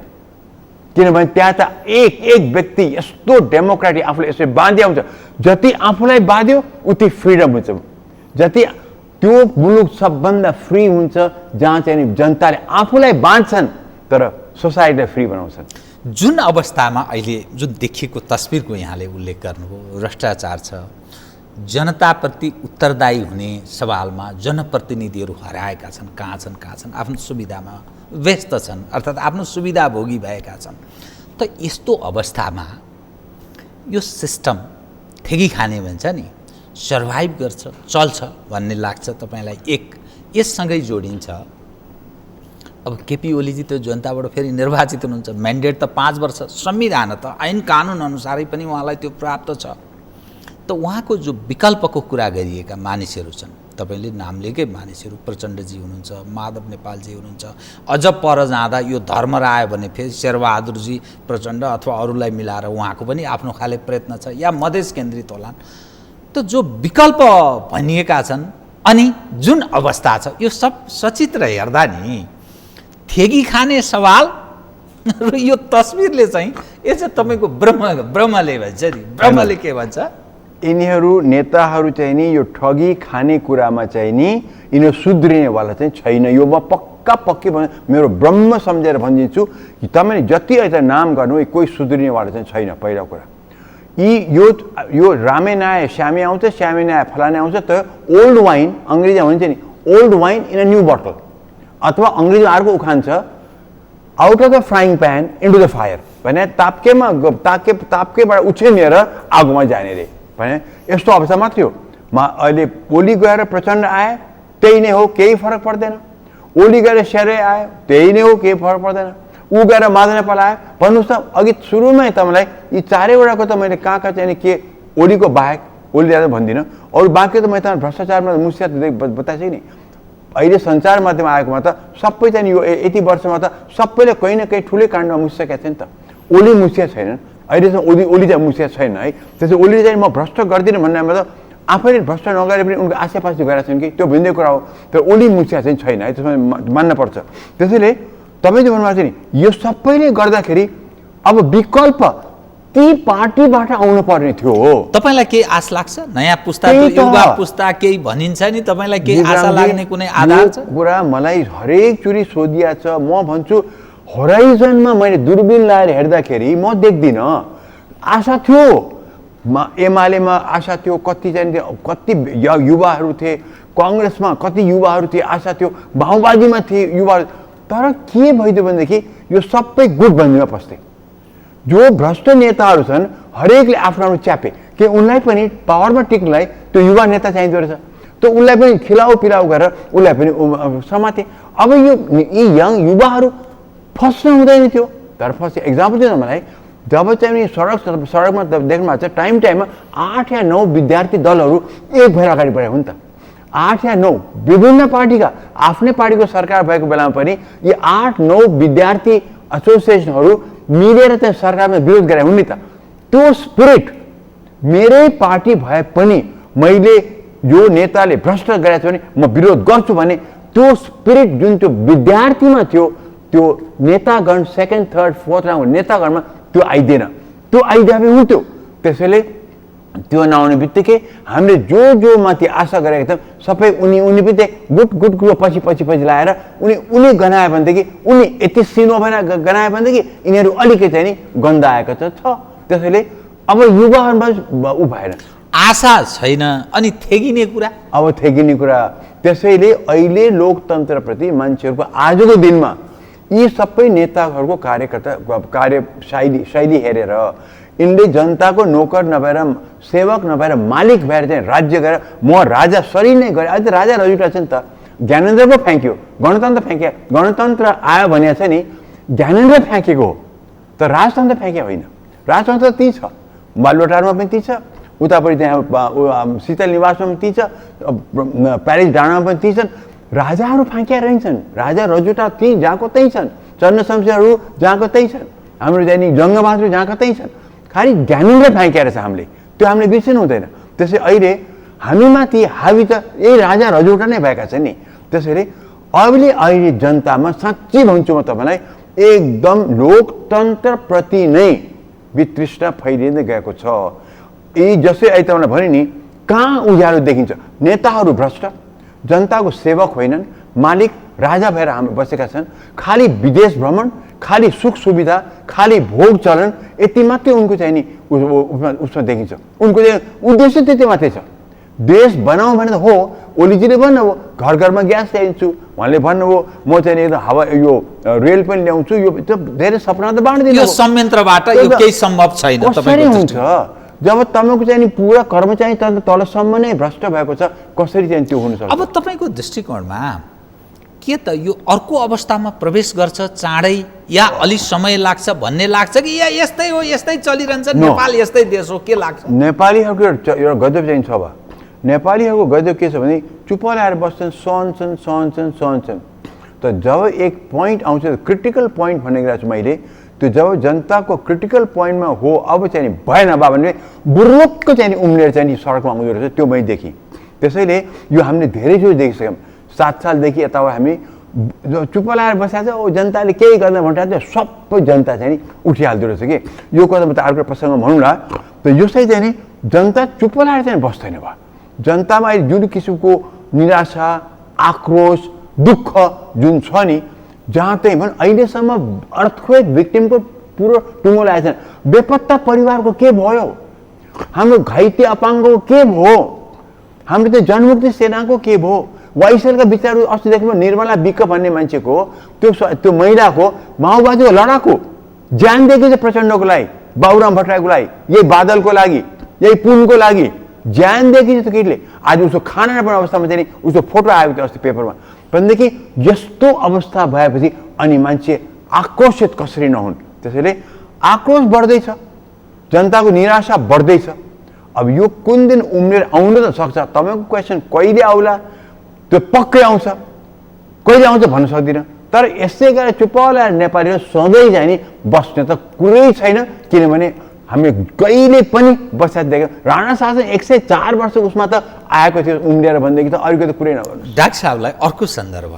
किनभने त्यहाँ त एक व्यक्ति यस्तो डेमोक्रेटिक आफूले यसरी बाँधे आउँछ, जति आफूलाई बाँध्यो उति फ्रिडम हुन्छ। जति त्यो मुलुक सबभन्दा फ्री हुन्छ जहाँ चाहिँ जनताले आफूलाई बाँध्छन् तर सोसाइटीलाई फ्री बनाउँछन्। जुन अवस्थामा अहिले जुन देखिएको तस्बिरको यहाँले उल्लेख गर्नुभयो, भ्रष्टाचार छ, जनताप्रति उत्तरदायी हुने सवालमा जनप्रतिनिधिहरू हराएका छन्, कहाँ छन्, आफ्नो सुविधामा व्यस्त छन्, अर्थात् आफ्नो सुविधा भोगी भएका छन्। त यस्तो अवस्थामा यो सिस्टम ठेगी खाने भन्छ नि, सर्भाइभ गर्छ, चल्छ भन्ने लाग्छ तपाईँलाई? एक यससँगै जोडिन्छ अब केपी ओलीजी त जनताबाट फेरि निर्वाचित हुनुहुन्छ, म्यान्डेट त 5 वर्ष, संविधान त ऐन कानुन अनुसारै पनि उहाँलाई त्यो प्राप्त छ। त उहाँको जो विकल्पको कुरा गरिएका मानिसहरू छन्, तपाईँले नाम लिएकै मानिसहरू, प्रचण्डजी हुनुहुन्छ, माधव नेपालजी हुनुहुन्छ, अझ पर जाँदा यो धर्मराय भने फेरि शेरबहादुरजी प्रचण्ड अथवा अरूलाई मिलाएर उहाँको पनि आफ्नो खाले प्रयत्न छ, या मधेस केन्द्रित होलान्। त जो विकल्प भनिएका छन् अनि जुन अवस्था छ, यो सब सचित्र हेर्दा नि ठेगी खाने सवाल र यो तस्बिरले चाहिँ यो चाहिँ तपाईँको ब्रह्मले भन्छ नि, ब्रह्मले के भन्छ, यिनीहरू नेताहरू चाहिँ नि यो ठगी खाने कुरामा चाहिँ नि यिनीहरू सुध्रिनेवाला चाहिँ छैन। यो म पक्की मेरो ब्रह्म सम्झेर भनिदिन्छु कि तपाईँले जति अहिले नाम गर्नु कोही सुध्रिनेवाला चाहिँ छैन। पहिलो कुरा यो रामे नआए श्यामे आउँछ, श्यामे नआए फलाने आउँछ। त ओल्ड वाइन अङ्ग्रेजीमा भनिन्छ नि old wine in a new bottle, अथवा अङ्ग्रेजीमा अर्को उखान छ out of the frying PAN into the fire भने ताप्केबाट उछिनेर आगोमा जाने रे भने यस्तो अवस्था मात्रै हो। अहिले ओली गएर प्रचण्ड आए त्यही नै हो, केही फरक पर्दैन। ओली गएर सेरै आयो त्यही नै हो, केही फरक पर्दैन। ऊ गएर माधव नेपाल आयो भन्नुहोस् त। अघि सुरुमै तपाईँलाई यी चारैवटाको त मैले कहाँ चाहिँ के ओलीको बाहेक ओली ज्यादा भन्दिनँ, अरू बाँकी त मैले तपाईँ भ्रष्टाचारमा मुसिया बताएछु नि। अहिले सञ्चार माध्यम आएकोमा त सबै चाहिँ यो यति वर्षमा त सबैले कहीँ न कहीँ ठुलै काण्डमा मुसिसकेका छन् त। ओली मुसिया छैनन् अहिलेसम्म। ओली चाहिँ मुसिया छैन है। त्यसै ओलीले चाहिँ म भ्रष्ट गर्दिनँ भन्नेमा त आफैले भ्रष्ट नगरे पनि उनको आसेपासे गएका छन् कि त्यो भिन्दै कुरा हो। तर ओली मुसिया चाहिँ छैन है, त्यसमा मान्नपर्छ। त्यसैले तपाईँ चाहिँ भन्नुभएको छ नि यो सबैले गर्दाखेरि अब विकल्प ती पार्टीबाट आउनु पर्ने थियो हो। तपाईँलाई केही आश लाग्छ? नयाँ पुस्ताको युवा पुस्ता केही भनिन्छ नि, तपाईँलाई केही आशा लाग्ने कुनै आधार छ? कुरा मलाई हरेक चोटि सोधिया छ। म भन्छु होराइजनमा मैले दूरबीन लाएर हेर्दाखेरि म देख्दिनँ। आशा थियो एमालेमा, आशा थियो कति युवाहरू थिए, काङ्ग्रेसमा कति युवाहरू थिए, आशा थियो माओवादीमा थिए युवाहरू। तर के भइदियो भनेदेखि यो सबै गुटबन्दीमा पस्थे। जो भ्रष्ट नेताहरू छन् हरेकले आफ्नो आफ्नो च्यापे कि उनलाई पनि पावरमा टिक्नलाई त्यो युवा नेता चाहिँदो रहेछ। त उनलाई पनि खिलाउ पिलाउ गरेर उसलाई पनि समाते। अब यी यङ युवाहरू फस्न हुँदैन थियो। तर फर्स्ट एक्जाम्पल दिनु मलाई, जब चाहिँ सडकमा देख्नु भएको छ टाइममा 8 या 9 विद्यार्थी दलहरू एक भएर अगाडि बढे हुन् त। 8 या 9 विभिन्न पार्टीका आफ्नै पार्टीको सरकार भएको बेलामा पनि यी 8-9 विद्यार्थी एसोसिएसनहरू मिलेर चाहिँ सरकारमा विरोध गरे हुन् नि त। त्यो स्पिरिट मेरै पार्टी भए पनि मैले यो नेताले भ्रष्ट गरेको छ भने म विरोध गर्छु भने त्यो स्पिरिट जुन त्यो विद्यार्थीमा थियो त्यो नेतागण सेकेन्ड थर्ड फोर्थ राउन्ड नेतागणमा त्यो आइदिएन। त्यो आइदिए पनि हुन्थ्यो। त्यसैले त्यो नआउने बित्तिकै हामीले जो माथि आशा गरेका थियौँ सबै उनी पनि गुट पछि लाएर उनी गनायो भनेदेखि उनी यति सिनो भएर गनायो भनेदेखि यिनीहरू अलिकति चाहिँ नि गन्दा आएको छ। त्यसैले अब युवाहरूमा ऊ भएन, आशा छैन अनि थेगिने कुरा। अब थेगिने कुरा। त्यसैले अहिले लोकतन्त्रप्रति मान्छेहरूको आजको दिनमा यी सबै नेताहरूको कार्यशैली हेरेर यिनले जनताको नोकर नभएर सेवक नभएर मालिक भएर चाहिँ राज्य गरेर म राजा सरी नै गरेँ। अहिले त राजा रजुटा छ नि त। ज्ञानेन्द्र पो फ्याँक्यो, गणतन्त्र फ्याँक्यो। गणतन्त्र आयो भने चाहिँ नि ज्ञानेन्द्र फ्याँकेको हो, त राजतन्त्र फ्याँके होइन। राजतन्त्र त्यही छ, बालुवाटारमा पनि त्यही छ, उतापट्टि त्यहाँ शीतल निवासमा पनि त्यही छ, प्यारिस डाँडामा पनि त्यही छन्। राजाहरू फ्याँकिया रहन्छन्। राजा रजुटा त्यही जहाँको त्यही छन्, चन्द्र शमशेरहरू जहाँको त्यही छन्, हाम्रो दैनिक जङ्गबहादुर जहाँको त्यही छन्। खालि ज्ञानेन्द्र फ्याँक्या रहेछ हामीले, त्यो हामीले बिर्सिनु हुँदैन। त्यसै अहिले हामीमाथि हावी त यही राजा रजौटा नै भएका छन् नि। त्यसैले अहिले जनतामा साँच्चै भन्छु म तपाईँलाई एकदम लोकतन्त्रप्रति नै वितृष्णा फैलिँदै गएको छ। यी जसै अहिले तपाईँलाई भने नि कहाँ उज्यालो देखिन्छ। नेताहरू भ्रष्ट, जनताको सेवक होइनन्, मालिक राजा भएर हामी बसेका छन्। खालि विदेश भ्रमण, खालि सुख सुविधा, खालि भोग चलन, यति मात्रै उनको चाहिँ नि उसमा देखिन्छ। उनको चाहिँ उद्देश्य त्यति मात्रै छ। देश बनाऊ भने त हो, ओलीजीले भन्नुभयो घर घरमा ग्यास ल्याइदिन्छु, उहाँले भन्नुभयो म चाहिँ एकदम हावा यो रेल पनि ल्याउँछु। यो धेरै सपना त बाँडिदिनु। यो संयन्त्रबाट यो केही सम्भव छैन। कसरी हुन्छ जब तपाईँको चाहिँ नि पुरा कर्मचारी तलसम्म नै भ्रष्ट भएको छ, कसरी चाहिँ त्यो हुन सक्छ? अब तपाईँको दृष्टिकोणमा के त यो अर्को अवस्थामा प्रवेश गर्छ चाँडै या अलि समय लाग्छ भन्ने लाग्छ कि या यस्तै हो, यस्तै चलिरहन्छ, नेपाल यस्तै देश हो, के लाग्छ? नेपालीहरूको एउटा गजब चाहिँ छ। नेपालीहरूको गजब के छ भने चुप लाएर बस्छन्, सहन्छन्। त जब एक पोइन्ट आउँछ, क्रिटिकल पोइन्ट भन्ने कुरा छु मैले, त्यो जब जनताको क्रिटिकल पोइन्टमा हो अब चाहिँ भएन बा भने बुर्लुक्क चाहिँ उम्लेर चाहिँ सडकमा आउँदो रहेछ, त्यो मैले देखेँ। त्यसैले यो हामीले धेरैचोटि देखिसक्यौँ। 7 सालदेखि यता हामी चुप लाएर बसेको छ, ओ जनताले केही गर्दैन भनिरहेको छ, सबै जनता चाहिँ नि उठिहाल्दो रहेछ कि यो कदम त अर्को प्रसङ्ग भनौँ न। त यो चाहिँ नि जनता चुप लाएर चाहिँ बस्दैन भयो। जनतामा अहिले जुन किसिमको निराशा, आक्रोश, दुःख जुन छ नि, जहाँ चाहिँ भने अहिलेसम्म अर्थक्वेक भिक्टिमको पुरो टुङ्गो लागेको छैन। बेपत्ता परिवारको के भयो, हाम्रो घाइते अपाङ्गको के भयो, हाम्रो त्यो जनमुक्ति सेनाको के भयो, वाइसएलका विचारहरू अस्ति देख्नु निर्मला विक भन्ने मान्छेको त्यो महिलाको माओवादीको लडाकु ज्यान दिएको छ प्रचण्डको लागि, बाबुराम भट्टराईको लागि, यही बादलको लागि, यही पुनको लागि ज्यान दिएकी छ त्यो केटीले। आज उसको खाना नपर्ने अवस्थामा चाहिँ उसको फोटो आएको थियो अस्ति पेपरमा। भनेदेखि यस्तो अवस्था भएपछि अनि मान्छे आक्रोशित कसरी नहुन्। त्यसैले आक्रोश बढ्दैछ, जनताको निराशा बढ्दैछ। अब यो कुन दिन उम्रेर आउन त सक्छ, तपाईँको क्वेसन कहिले आउला त्यो पक्कै आउँछ, कहिले आउँछ भन्न सक्दिनँ। तर यसै गरेर चुपला नेपालीहरू सधैँ जाने बस्ने त कुरै छैन, किनभने हामीले कहिले पनि बस्दा देख्यौँ। राणा शासन 104 वर्ष उसमा त आएको थियो उम्रिएर भनेदेखि त अरूको त कुरै नगर्नु। डाक्टर साहबलाई अर्को सन्दर्भ,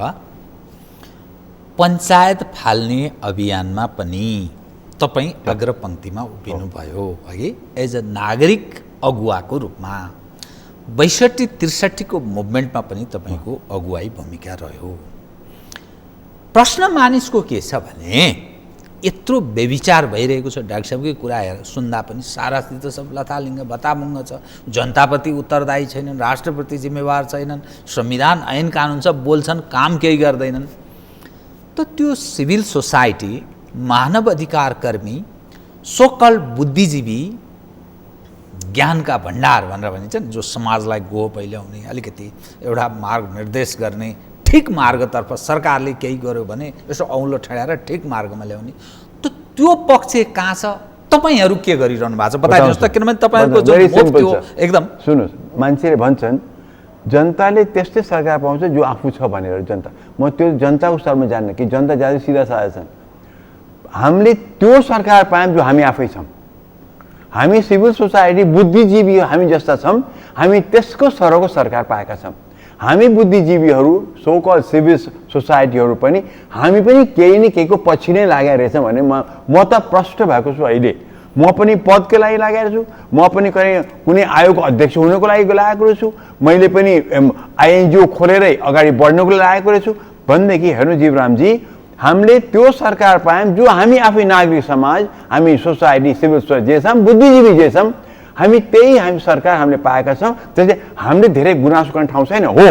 पञ्चायत फाल्ने अभियानमा पनि तपाईँ अग्रपङ्क्तिमा उभिनुभयो है, एज अ नागरिक अगुवाको रूपमा। 62-63 को मुभमेन्टमा पनि तपाईँको अगुवाई भूमिका रह्यो। प्रश्न मानिसको के छ भने यत्रो व्यभिचार भइरहेको छ, डाक्टर साहबकै कुरा सुन्दा पनि सारास्थित सब लथालिङ्ग बतामुङ्ग छ, जनताप्रति उत्तरदायी छैनन्, राष्ट्रप्रति जिम्मेवार छैनन्, संविधान ऐन कानुन सब बोल्छन्, काम केही गर्दैनन्। त त्यो सिभिल सोसाइटी, मानव अधिकार कर्मी, सोकल बुद्धिजीवी, ज्ञानका भण्डार भनेर भनिन्छ नि, जो समाजलाई गोह पहिल्याउने, अलिकति एउटा मार्ग निर्देश गर्ने, ठिक मार्गतर्फ सरकारले केही गर्यो भने यसो औँलो ठड्याएर ठिक मार्गमा ल्याउने, त त्यो पक्ष कहाँ छ? तपाईँहरू के गरिरहनु भएको छ बताइदिनुहोस् त, किनभने तपाईँहरूको जो मोभ थियो एकदम। सुन्नुहोस्, मान्छेले भन्छन् जनताले त्यस्तै सरकार पाउँछ जो आफू छ भनेर। जनता, म त्यो जनताको स्तरमा जान्न कि जनता ज्यादै सिधा साधा छन्। हामीले त्यो सरकार पायौँ जो हामी आफै छौँ। हामी सिभिल सोसाइटी बुद्धिजीवी हामी जस्ता छौँ, हामी त्यसको सरको सरकार पाएका छौँ। हामी बुद्धिजीवीहरू सोकल सिभिल सोसाइटीहरू पनि हामी पनि केही न केहीको पछि नै लागेर रहेछ भने म त प्रष्ट भएको छु। अहिले म पनि पदको लागि लागेर छु, म पनि कुनै आयोगको अध्यक्ष हुनको लागि लागेको रहेछु, मैले पनि आइएनजिओ खोलेरै अगाडि बढ्नको लागि लागेको रहेछु। भनेदेखि हेर्नु जीवरामजी, हामीले त्यो सरकार पायौँ जो हामी आफै नागरिक समाज, हामी सोसाइटी, सिभिल सोसाइटी जे छौँ, बुद्धिजीवी जे छौँ, हामी त्यही हामी सरकार हामीले पाएका छौँ। त्यसले हामीले धेरै गुनासो गर्ने ठाउँ छैन हो।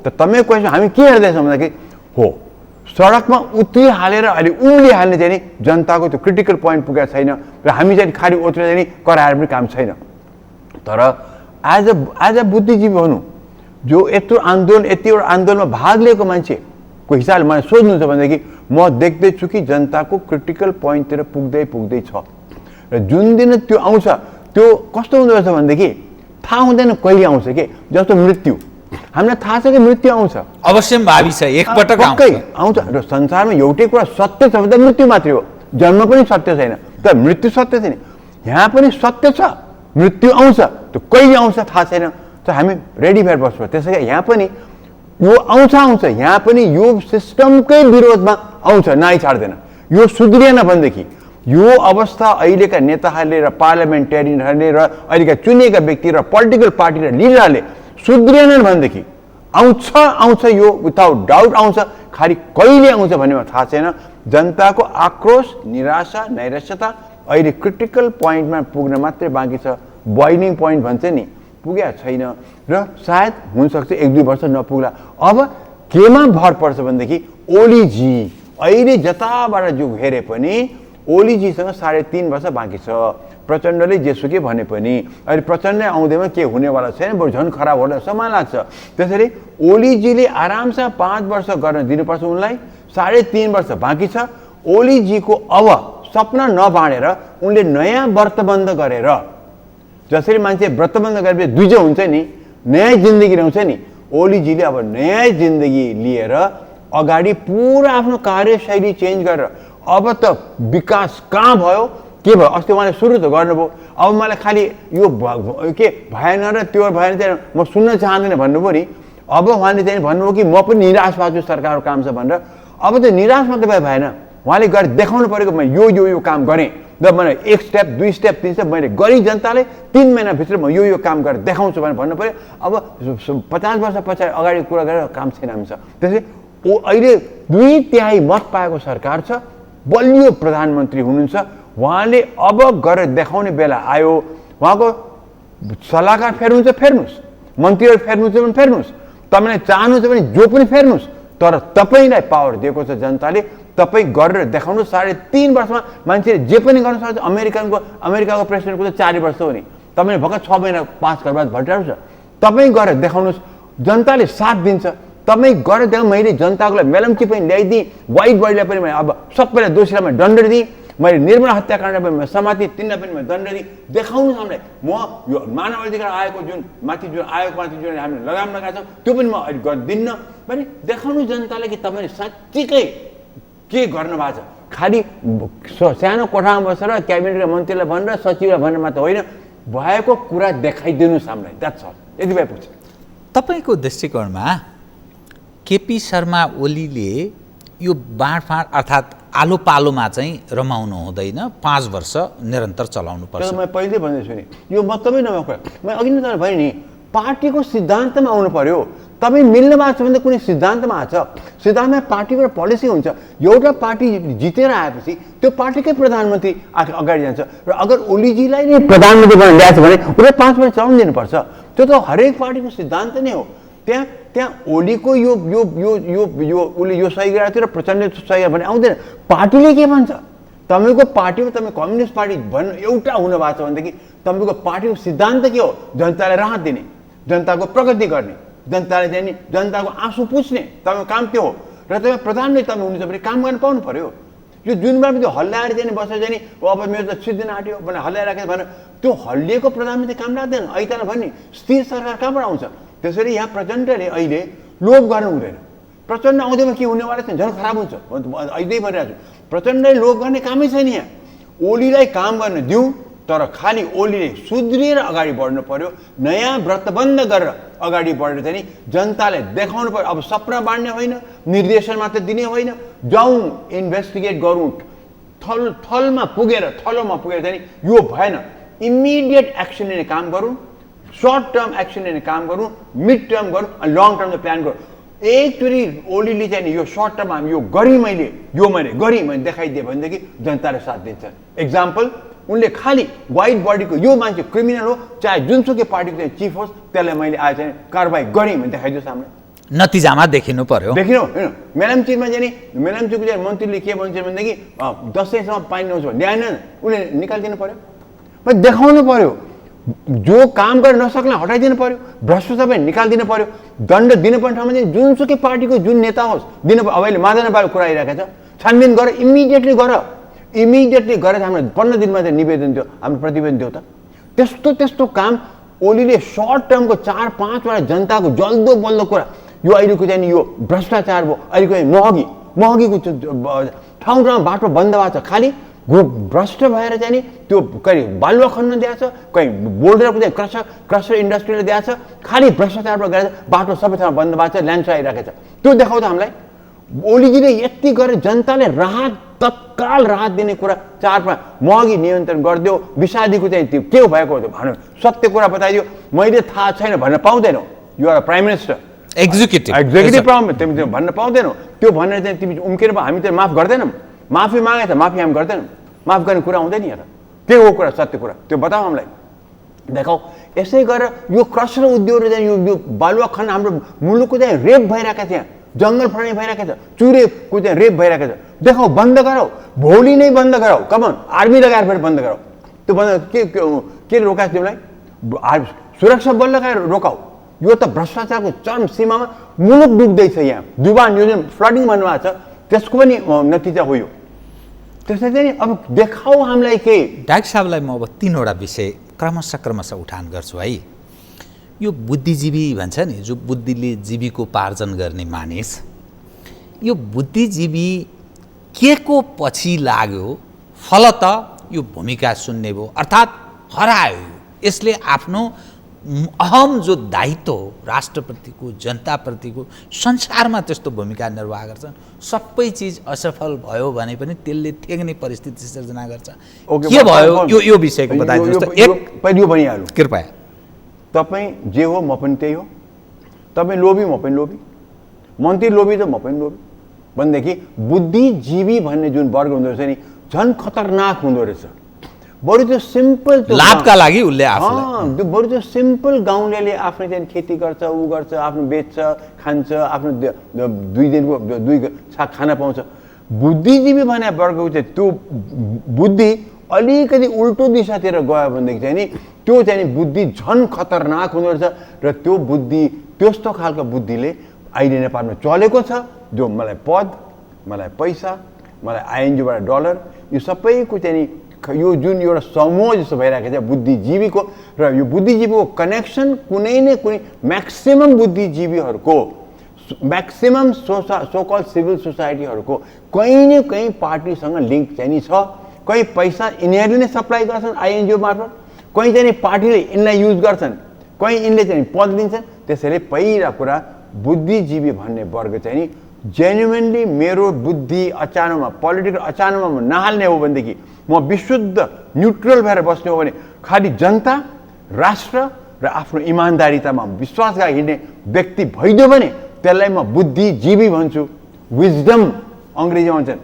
त तपाईँको क्वेसन हामी के हेर्दैछौँ भन्दाखेरि हो सडकमा उत्रिहालेर अहिले उम्लिहाल्ने चाहिँ नि जनताको त्यो क्रिटिकल पोइन्ट पुगेको छैन र हामी चाहिँ खालि उत्रेर चाहिँ कराएर पनि काम छैन। तर आज बुद्धिजीवी हुनु जो यत्रो आन्दोलन, यतिवटा आन्दोलनमा भाग लिएको मान्छेको हिसाबले मलाई सोध्नु छ भनेदेखि म देख्दैछु कि जनताको क्रिटिकल पोइन्टतिर पुग्दै छ। र जुन दिन त्यो आउँछ त्यो कस्तो हुँदो रहेछ भनेदेखि थाहा हुँदैन कहिले आउँछ के, जस्तो मृत्यु हामीलाई थाहा छ कि मृत्यु आउँछ, अवश्य भावी छ, एकपटक आउँछ। र संसारमा एउटै कुरा सत्य छ भने मृत्यु मात्रै हो, जन्म पनि सत्य छैन, तर मृत्यु सत्य छैन। यहाँ पनि सत्य छ, मृत्यु आउँछ, त्यो कहिले आउँछ थाहा छैन, त हामी रेडी भएर बस्छौँ। त्यसै गरी यहाँ पनि यो आउँछ, यहाँ पनि यो सिस्टमकै विरोधमा आउँछ, नाइ छाड्दैन। यो सुध्रिएन भनेदेखि यो अवस्था अहिलेका नेताहरूले र पार्लियामेन्टेरियनहरूले र अहिलेका चुनिएका व्यक्ति र पोलिटिकल पार्टी र लिडरहरूले सुध्रिएनन् भनेदेखि आउँछ यो विदाउट डाउट आउँछ, खालि कहिले आउँछ भन्ने थाहा छैन। जनताको आक्रोश, निराशा, नैराश्यता अहिले क्रिटिकल पोइन्टमा पुग्न मात्रै बाँकी छ। बोइलिङ पोइन्ट भन्छ नि, पुगेको छैन र सायद हुनसक्छ 1-2 वर्ष नपुग्ला। अब केमा भर पर्छ भनेदेखि ओलीजी अहिले जताबाट जो हेरे पनि ओलीजीसँग 3.5 वर्ष बाँकी छ। प्रचण्डले जेसुकै भने पनि अहिले प्रचण्ड आउँदैमा के हुनेवाला छैन, बरु झन् खराब होला समान लाग्छ। त्यसरी ओलीजीले आरामसँग 5 वर्ष गर्न दिनुपर्छ उनलाई, 3.5 वर्ष बाँकी छ। ओलीजीको अब सपना नबाँडेर उनले नयाँ व्रतबन्ध गरेर, जसरी मान्छे व्रतबन्ध गरेपछि दुईजो हुन्छ नि, नयाँ जिन्दगी ल्याउँछ नि, ओलीजीले अब नयाँ जिन्दगी लिएर अगाडि पुरा आफ्नो कार्यशैली चेन्ज गरेर अब त विकास कहाँ भयो के भयो, अस्ति उहाँले सुरु त गर्नुभयो, अब मलाई खालि यो के भएन र त्यो भएन म सुन्न चाहँदैन भन्नुभयो नि। अब उहाँले चाहिँ भन्नुभयो कि म पनि निराश भएको छु सरकारको काम छ भनेर। अब त्यो निराश मात्रै भएन, उहाँले गरेर देखाउनु परेको म यो काम गरेँ र मैले 1 स्टेप 2 स्टेप 3 स्टेप मैले गरी जनताले 3 महिनाभित्र म यो काम गरेर देखाउँछु भनेर भन्नु पऱ्यो। अब 50 वर्ष पछाडि अगाडि कुरा गरेर काम छैन हामीसँग। त्यसै अहिले 2/3 मत पाएको सरकार छ, बलियो प्रधानमन्त्री हुनुहुन्छ, उहाँले अब गरेर देखाउने बेला आयो। उहाँको सल्लाहकार फेर्नुहुन्छ फेर्नुहोस्, मन्त्रीहरू फेर्नुहुन्छ भने फेर्नुहोस्, तपाईँले चाहनुहुन्छ भने जो पनि फेर्नुहोस्, तर तपाईँलाई पावर दिएको छ जनताले, तपाईँ गरेर देखाउनु। 3.5 वर्षमा मान्छेले जे पनि गर्न सक्छ। अमेरिकाको प्रेसिडेन्टको त 4 वर्ष हो नि, तपाईँले भर्खर 6 महिना 5 कर बाद भट्टाएको छ। तपाईँ गरेर देखाउनुहोस्, जनताले साथ दिन्छ। तपाईँ गरेर देखाउनु। मैले जनताको लागि मेलम्ची पनि ल्याइदिएँ, वाइट बडीलाई पनि मैले अब सबैलाई दोषीलाई मैले दण्ड दिएँ, मैले निर्मला हत्याकाण्ड पनि मैले समाति, तिनलाई पनि मैले दण्ड दिएँ। देखाउनुहोस् हामीलाई। म यो मानव अधिकार आयोगको जुन आयोगमाथि जुन हामीले लगाम लगाएको छौँ त्यो पनि म अहिले गरिदिन्न भने देखाउनु जनताले कि तपाईँले साँच्चीकै के गर्नु भएको छ। खालि सानो कोठामा बसेर क्याबिनेटका मन्त्रीलाई भनेर सचिवलाई भनेर मात्र होइन, भएको कुरा देखाइदिनुहोस् हामीलाई। That's all. यति भए पुग्छ। तपाईँको दृष्टिकोणमा केपी शर्मा ओलीले यो बाँडफाँड अर्थात् आलो पालोमा चाहिँ रमाउनु हुँदैन, 5 वर्ष निरन्तर चलाउनु पर्छ। म पहिल्यै भन्दैछु नि, यो मतलबै नभएको कुरा। म अघि नै तपाईँ भने नि पार्टीको सिद्धान्तमा आउनु पर्यो। तपाईँ मिल्नु भएको छ भने त कुनै सिद्धान्तमा आछ। सिद्धान्तमा पार्टीको पोलिसी हुन्छ। एउटा पार्टी जितेर आएपछि त्यो पार्टीकै प्रधानमन्त्री अगाडि जान्छ र अगर ओलीजीलाई नै प्रधानमन्त्री बनाएर ल्याएको छ भने उसले 5 वर्ष चलाउनु दिनुपर्छ। त्यो त हरेक पार्टीको सिद्धान्त नै हो। त्यहाँ ओलीको उसले यो सही गरेको थियो र प्रचण्डले सही भने आउँदैन। पार्टीले के भन्छ? तपाईँको पार्टीमा तपाईँ कम्युनिस्ट पार्टी भन्नु एउटा हुनु भएको छ भनेदेखि तपाईँको पार्टीको सिद्धान्त के हो? जनतालाई राहत दिने, जनताको प्रगति गर्ने, जनताले चाहिँ नि जनताको आँसु पुछ्ने तपाईँको काम त्यो हो। र तपाईँ प्रधानमन्त्री तपाईँ हुनुहुन्छ भने काम गर्न पाउनु पर्यो। यो जुन बेलामा त्यो हल्लाएर चाहिँ बसेर चाहिँ अब मेरो त सिद्धिन आँट्यो भनेर हल्लाइराखेको भनेर त्यो हल्लिएको प्रधानमन्त्री काम लाग्दैन। ऐतालाई भन्ने स्थिर सरकार कहाँबाट आउँछ? त्यसरी यहाँ प्रचण्डले अहिले लोभ गर्नु हुँदैन। प्रचण्ड आउँदैमा के हुनेवाला छैन, झन् खराब हुन्छ। अहिले भनिरहेको छु, प्रचण्डले लोभ गर्ने कामै छैन। यहाँ ओलीलाई काम गर्न दिउँ, तर खालि ओलीले सुध्रिएर अगाडि बढ्नु पर्यो। नयाँ व्रतबन्ध गरेर अगाडि बढेर चाहिँ नि जनताले देखाउनु पर्यो। अब सपना बाँड्ने होइन, निर्देशन मात्र दिने होइन, जाउँ इन्भेस्टिगेट गरौँ, थलोमा पुगेर चाहिँ नि यो भएन, इमिडिएट एक्सन लिने काम गरौँ, सर्ट टर्म एक्सन लिने काम गरौँ, मिड टर्म गरौँ अनि लङ टर्मको प्लान गरौँ। एकचोटि ओलीले चाहिँ नि यो सर्ट टर्ममा हामी यो गरेँ मैले देखाइदिएँ भनेदेखि जनताले साथ दिन्छ। एक्जाम्पल, उनले खालि वाइट बडीको यो मान्छे क्रिमिनल हो, चाहे जुनसुकै पार्टीको चाहिँ चिफ होस्, त्यसलाई मैले आज चाहिँ कारवाही गरेँ भने देखाइदियोस् हामीले। नतिजामा देखिनु पर्यो। देखिनु होइन, मेलम्चीमा चाहिँ नि मेलम्चीको चाहिँ मन्त्रीले के भन्छ भनेदेखि 10 सयसम्म पानी ल्याउँछ भने ल्याएन, उसले निकालिदिनु पर्यो। देखाउनु पर्यो। जो काम गर्न नसक्ने हटाइदिनु पर्यो, भ्रष्टाचार पनि निकालिदिनु पर्यो, दण्ड दिनुपर्ने ठाउँमा चाहिँ जुनसुकै पार्टीको जुन नेता होस् दिनु पर्यो। अब अहिले मादन बाबु कुरा आइरहेको छ, छानबिन गर, इमिडिएटली गरेर हामीलाई 15 दिनमा चाहिँ निवेदन दियो, हाम्रो प्रतिवेदन दियो। त त्यस्तो काम ओलीले सर्ट टर्मको 4-5 वटा जनताको जल्दो बल्दो कुरा, यो अहिलेको चाहिँ यो भ्रष्टाचार भयो, अहिलेको महँगीको ठाउँ बाटो बन्द भएको छ, खालि भ्रष्ट भएर चाहिँ नि त्यो कहीँ बालुवा खन्न दिएको छ, कहीँ बोल्डरको चाहिँ क्रसर इन्डस्ट्रीले दिएको छ, खालि भ्रष्टाचारबाट गएर बाटो सबै ठाउँमा बन्द भएको छ, ल्यान्ड आइरहेको छ। त्यो देखाउँदा हामीलाई ओलीजीले यति गरेर जनताले तत्काल राहत दिने कुरा 4-5 महँगी नियन्त्रण गरिदियो, विषादीको चाहिँ त्यो के भएको हो भन्नु, सत्य कुरा बताइदियो। मैले थाहा छैन भन्न पाउँदैनौ, you are prime minister, executive problem तिमी भन्न पाउँदैनौ। त्यो भनेर चाहिँ तिमी उम्केर हामी त माफ गर्दैनौँ, माफी मागे त माफी हामी गर्दैनौँ, माफ गर्ने कुरा हुँदैन। यहाँ के हो कुरा, सत्य कुरा त्यो बताऊ हामीलाई, देखाऊ। यसै गरेर यो क्रसर उद्योगले चाहिँ यो बालुवा खन्न हाम्रो मुलुकको चाहिँ रेप भइरहेको छ, यहाँ जङ्गल फर्ने भइरहेको छ, चुरेको चाहिँ रेप भइरहेको छ, देखाऊ, बन्द गराऊ, भोलि नै बन्द गराऊ, कमन आर्मी लगाएर फेरि बन्द गराऊ। त्यो बन्द के रोकाएको तिमीलाई? सुरक्षा बल लगाएर रोकाऊ। यो त भ्रष्टाचारको चरम सीमामा मुलुक डुब्दैछ। यहाँ दुबान यो जुन फ्लडिङ भन्नुभएको छ त्यसको पनि नतिजा हो यो। त्यसै चाहिँ अब देखाऊ हामीलाई के। डाक्टर साहबलाई म अब 3 वटा विषय क्रमशः उठान गर्छु है। यो बुद्धिजीवी भन्छ नि, जो बुद्धिले जीविकोपार्जन गर्ने मानिस, यो बुद्धिजीवी के को पछि लाग्यो, फलत यो भूमिका सुन्ने भयो, अर्थात् हरायो। यसले आफ्नो अहम जो दायित्व हो राष्ट्रप्रतिको जनताप्रतिको संसारमा त्यस्तो भूमिका निर्वाह गर्छन्। सबै चिज असफल भयो भने पनि त्यसले थेग्ने परिस्थिति सिर्जना गर्छ। के भयो यो विषयको बताइदिनुहोस् त। एक पहिलो भनिहाल्नु कृपया। तपाईँ जे हो म पनि त्यही हो, तपाईँ लोभी म पनि लोभी, मन्त्री लोभी त म पनि लोभी भनेदेखि बुद्धिजीवी भन्ने जुन वर्ग हुँदो रहेछ नि झन् खतरनाक हुँदो रहेछ। बरु त्यो सिम्पल लाभका लागि उसले आफूलाई बरु त्यो सिम्पल गाउँलेले आफ्नो चाहिँ खेती गर्छ, ऊ गर्छ, आफ्नो बेच्छ, खान्छ, आफ्नो 2 दिनको 2 छाक खाना पाउँछ। बुद्धिजीवी भने वर्गको चाहिँ त्यो बुद्धि अलिकति उल्टो दिशातिर गयो भनेदेखि चाहिँ नि त्यो चाहिँ बुद्धि झन् खतरनाक हुँदो रहेछ। र त्यो बुद्धि त्यस्तो खालको बुद्धिले अहिले नेपालमा चलेको छ। जो मलाई पद, मलाई पैसा, मलाई आइएनजीबाट डलर, यो सबैको चाहिँ नि यो जुन एउटा समूह जस्तो भइरहेको छ बुद्धिजीवीको, र यो बुद्धिजीवीको कनेक्सन कुनै न कुनै म्याक्सिमम बुद्धिजीवीहरूको, म्याक्सिमम सोकल सिभिल सोसाइटीहरूको कहीँ न कहीँ पार्टीसँग लिङ्क चाहिँ नि छ। कहीँ पैसा यिनीहरूले नै सप्लाई गर्छन् आइएनजिओ मार्फत, कहीँ चाहिँ नि पार्टीले यिनलाई युज गर्छन्, कहीँ यिनले चाहिँ पद दिन्छन्। त्यसैले पहिला कुरा बुद्धिजीवी भन्ने वर्ग चाहिँ नि जेन्युनली मेरो बुद्धि अचानकमा पोलिटिकल अचानकमा नहाल्ने हो भनेदेखि, म विशुद्ध न्युट्रल भएर बस्ने हो भने खालि जनता, राष्ट्र र आफ्नो इमान्दारितामा विश्वास गरेर हिँड्ने व्यक्ति भइदियो भने त्यसलाई म बुद्धिजीवी भन्छु। विजडम अङ्ग्रेजीमा भन्छन्,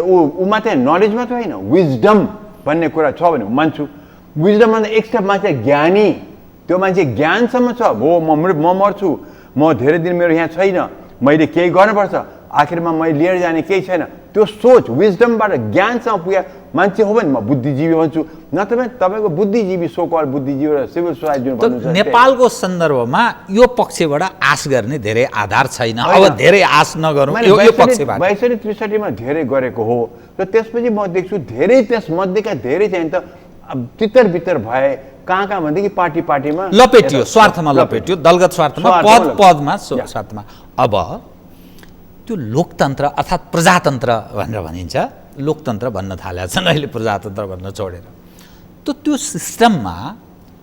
ऊ मात्रै नलेज मात्रै होइन, विजडम भन्ने कुरा छ भने मान्छु। विजडम भन्दा एक स्टेप मान्छे ज्ञानी, त्यो मान्छे ज्ञानसम्म छ। हो म मर्छु, म धेरै दिन मेरो यहाँ छैन, मैले केही गर्नुपर्छ, आखिरमा मैले लिएर जाने केही छैन, त्यो सोच विजडमबाट ज्ञानसँग पुगे मान्छे हो भने म बुद्धिजीवी भन्छु। नत्र भने तपाईँको बुद्धिजीवी सोकल बुद्धिजीवी र सिभिल सोसाइटी जुन भन्नुहुन्छ नेपालको सन्दर्भमा यो पक्षबाट आश गर्ने धेरै आधार छैन। अब धेरै आश नगरौँ यो पक्षबाट। 62-63 मा धेरै गरेको हो र त्यसपछि म देख्छु धेरै त्यसमध्येका धेरै चाहिँ त तितर बितर भए कहाँ भनेदेखि पार्टीमा लपेटियो, स्वार्थमा लपेटियो, दलगत स्वार्थमा, पदमा स्वार्थमा। अब त्यो लोकतन्त्र अर्थात् प्रजातन्त्र भनेर भनिन्छ, लोकतन्त्र भन्न थालेका छन् अहिले, प्रजातन्त्र भन्न छोडेर। त्यो सिस्टममा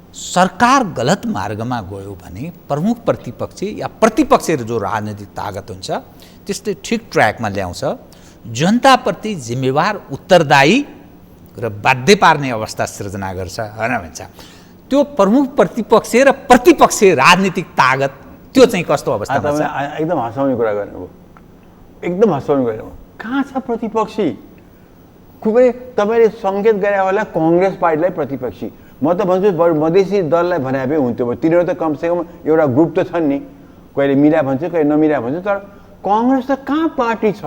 सरकार गलत मार्गमा गयो भने प्रमुख प्रतिपक्षी या प्रतिपक्षी जो राजनीतिक ताकत हुन्छ त्यसले ठिक ट्र्याकमा ल्याउँछ, जनताप्रति जिम्मेवार, उत्तरदायी र बाध्य पार्ने अवस्था सृजना गर्छ होइन भन्छ। त्यो प्रमुख प्रतिपक्ष र प्रतिपक्षी राजनीतिक ताकत त्यो चाहिँ कस्तो अवस्थामा छ? एकदम हँसाउने कुरा गर्नुभयो, एकदम हँसाउने कुरा गर्नुभयो। कहाँ छ प्रतिपक्षी? खुबै तपाईँले सङ्केत गरे होला कङ्ग्रेस पार्टीलाई प्रतिपक्षी। म त भन्छु बरु मधेसी दललाई भने भए हुन्थ्यो, तिनीहरू त कमसेकम एउटा ग्रुप त छन् नि, कहिले मिला भन्छ कहिले नमिला भन्छ। तर कङ्ग्रेस त कहाँ पार्टी छ?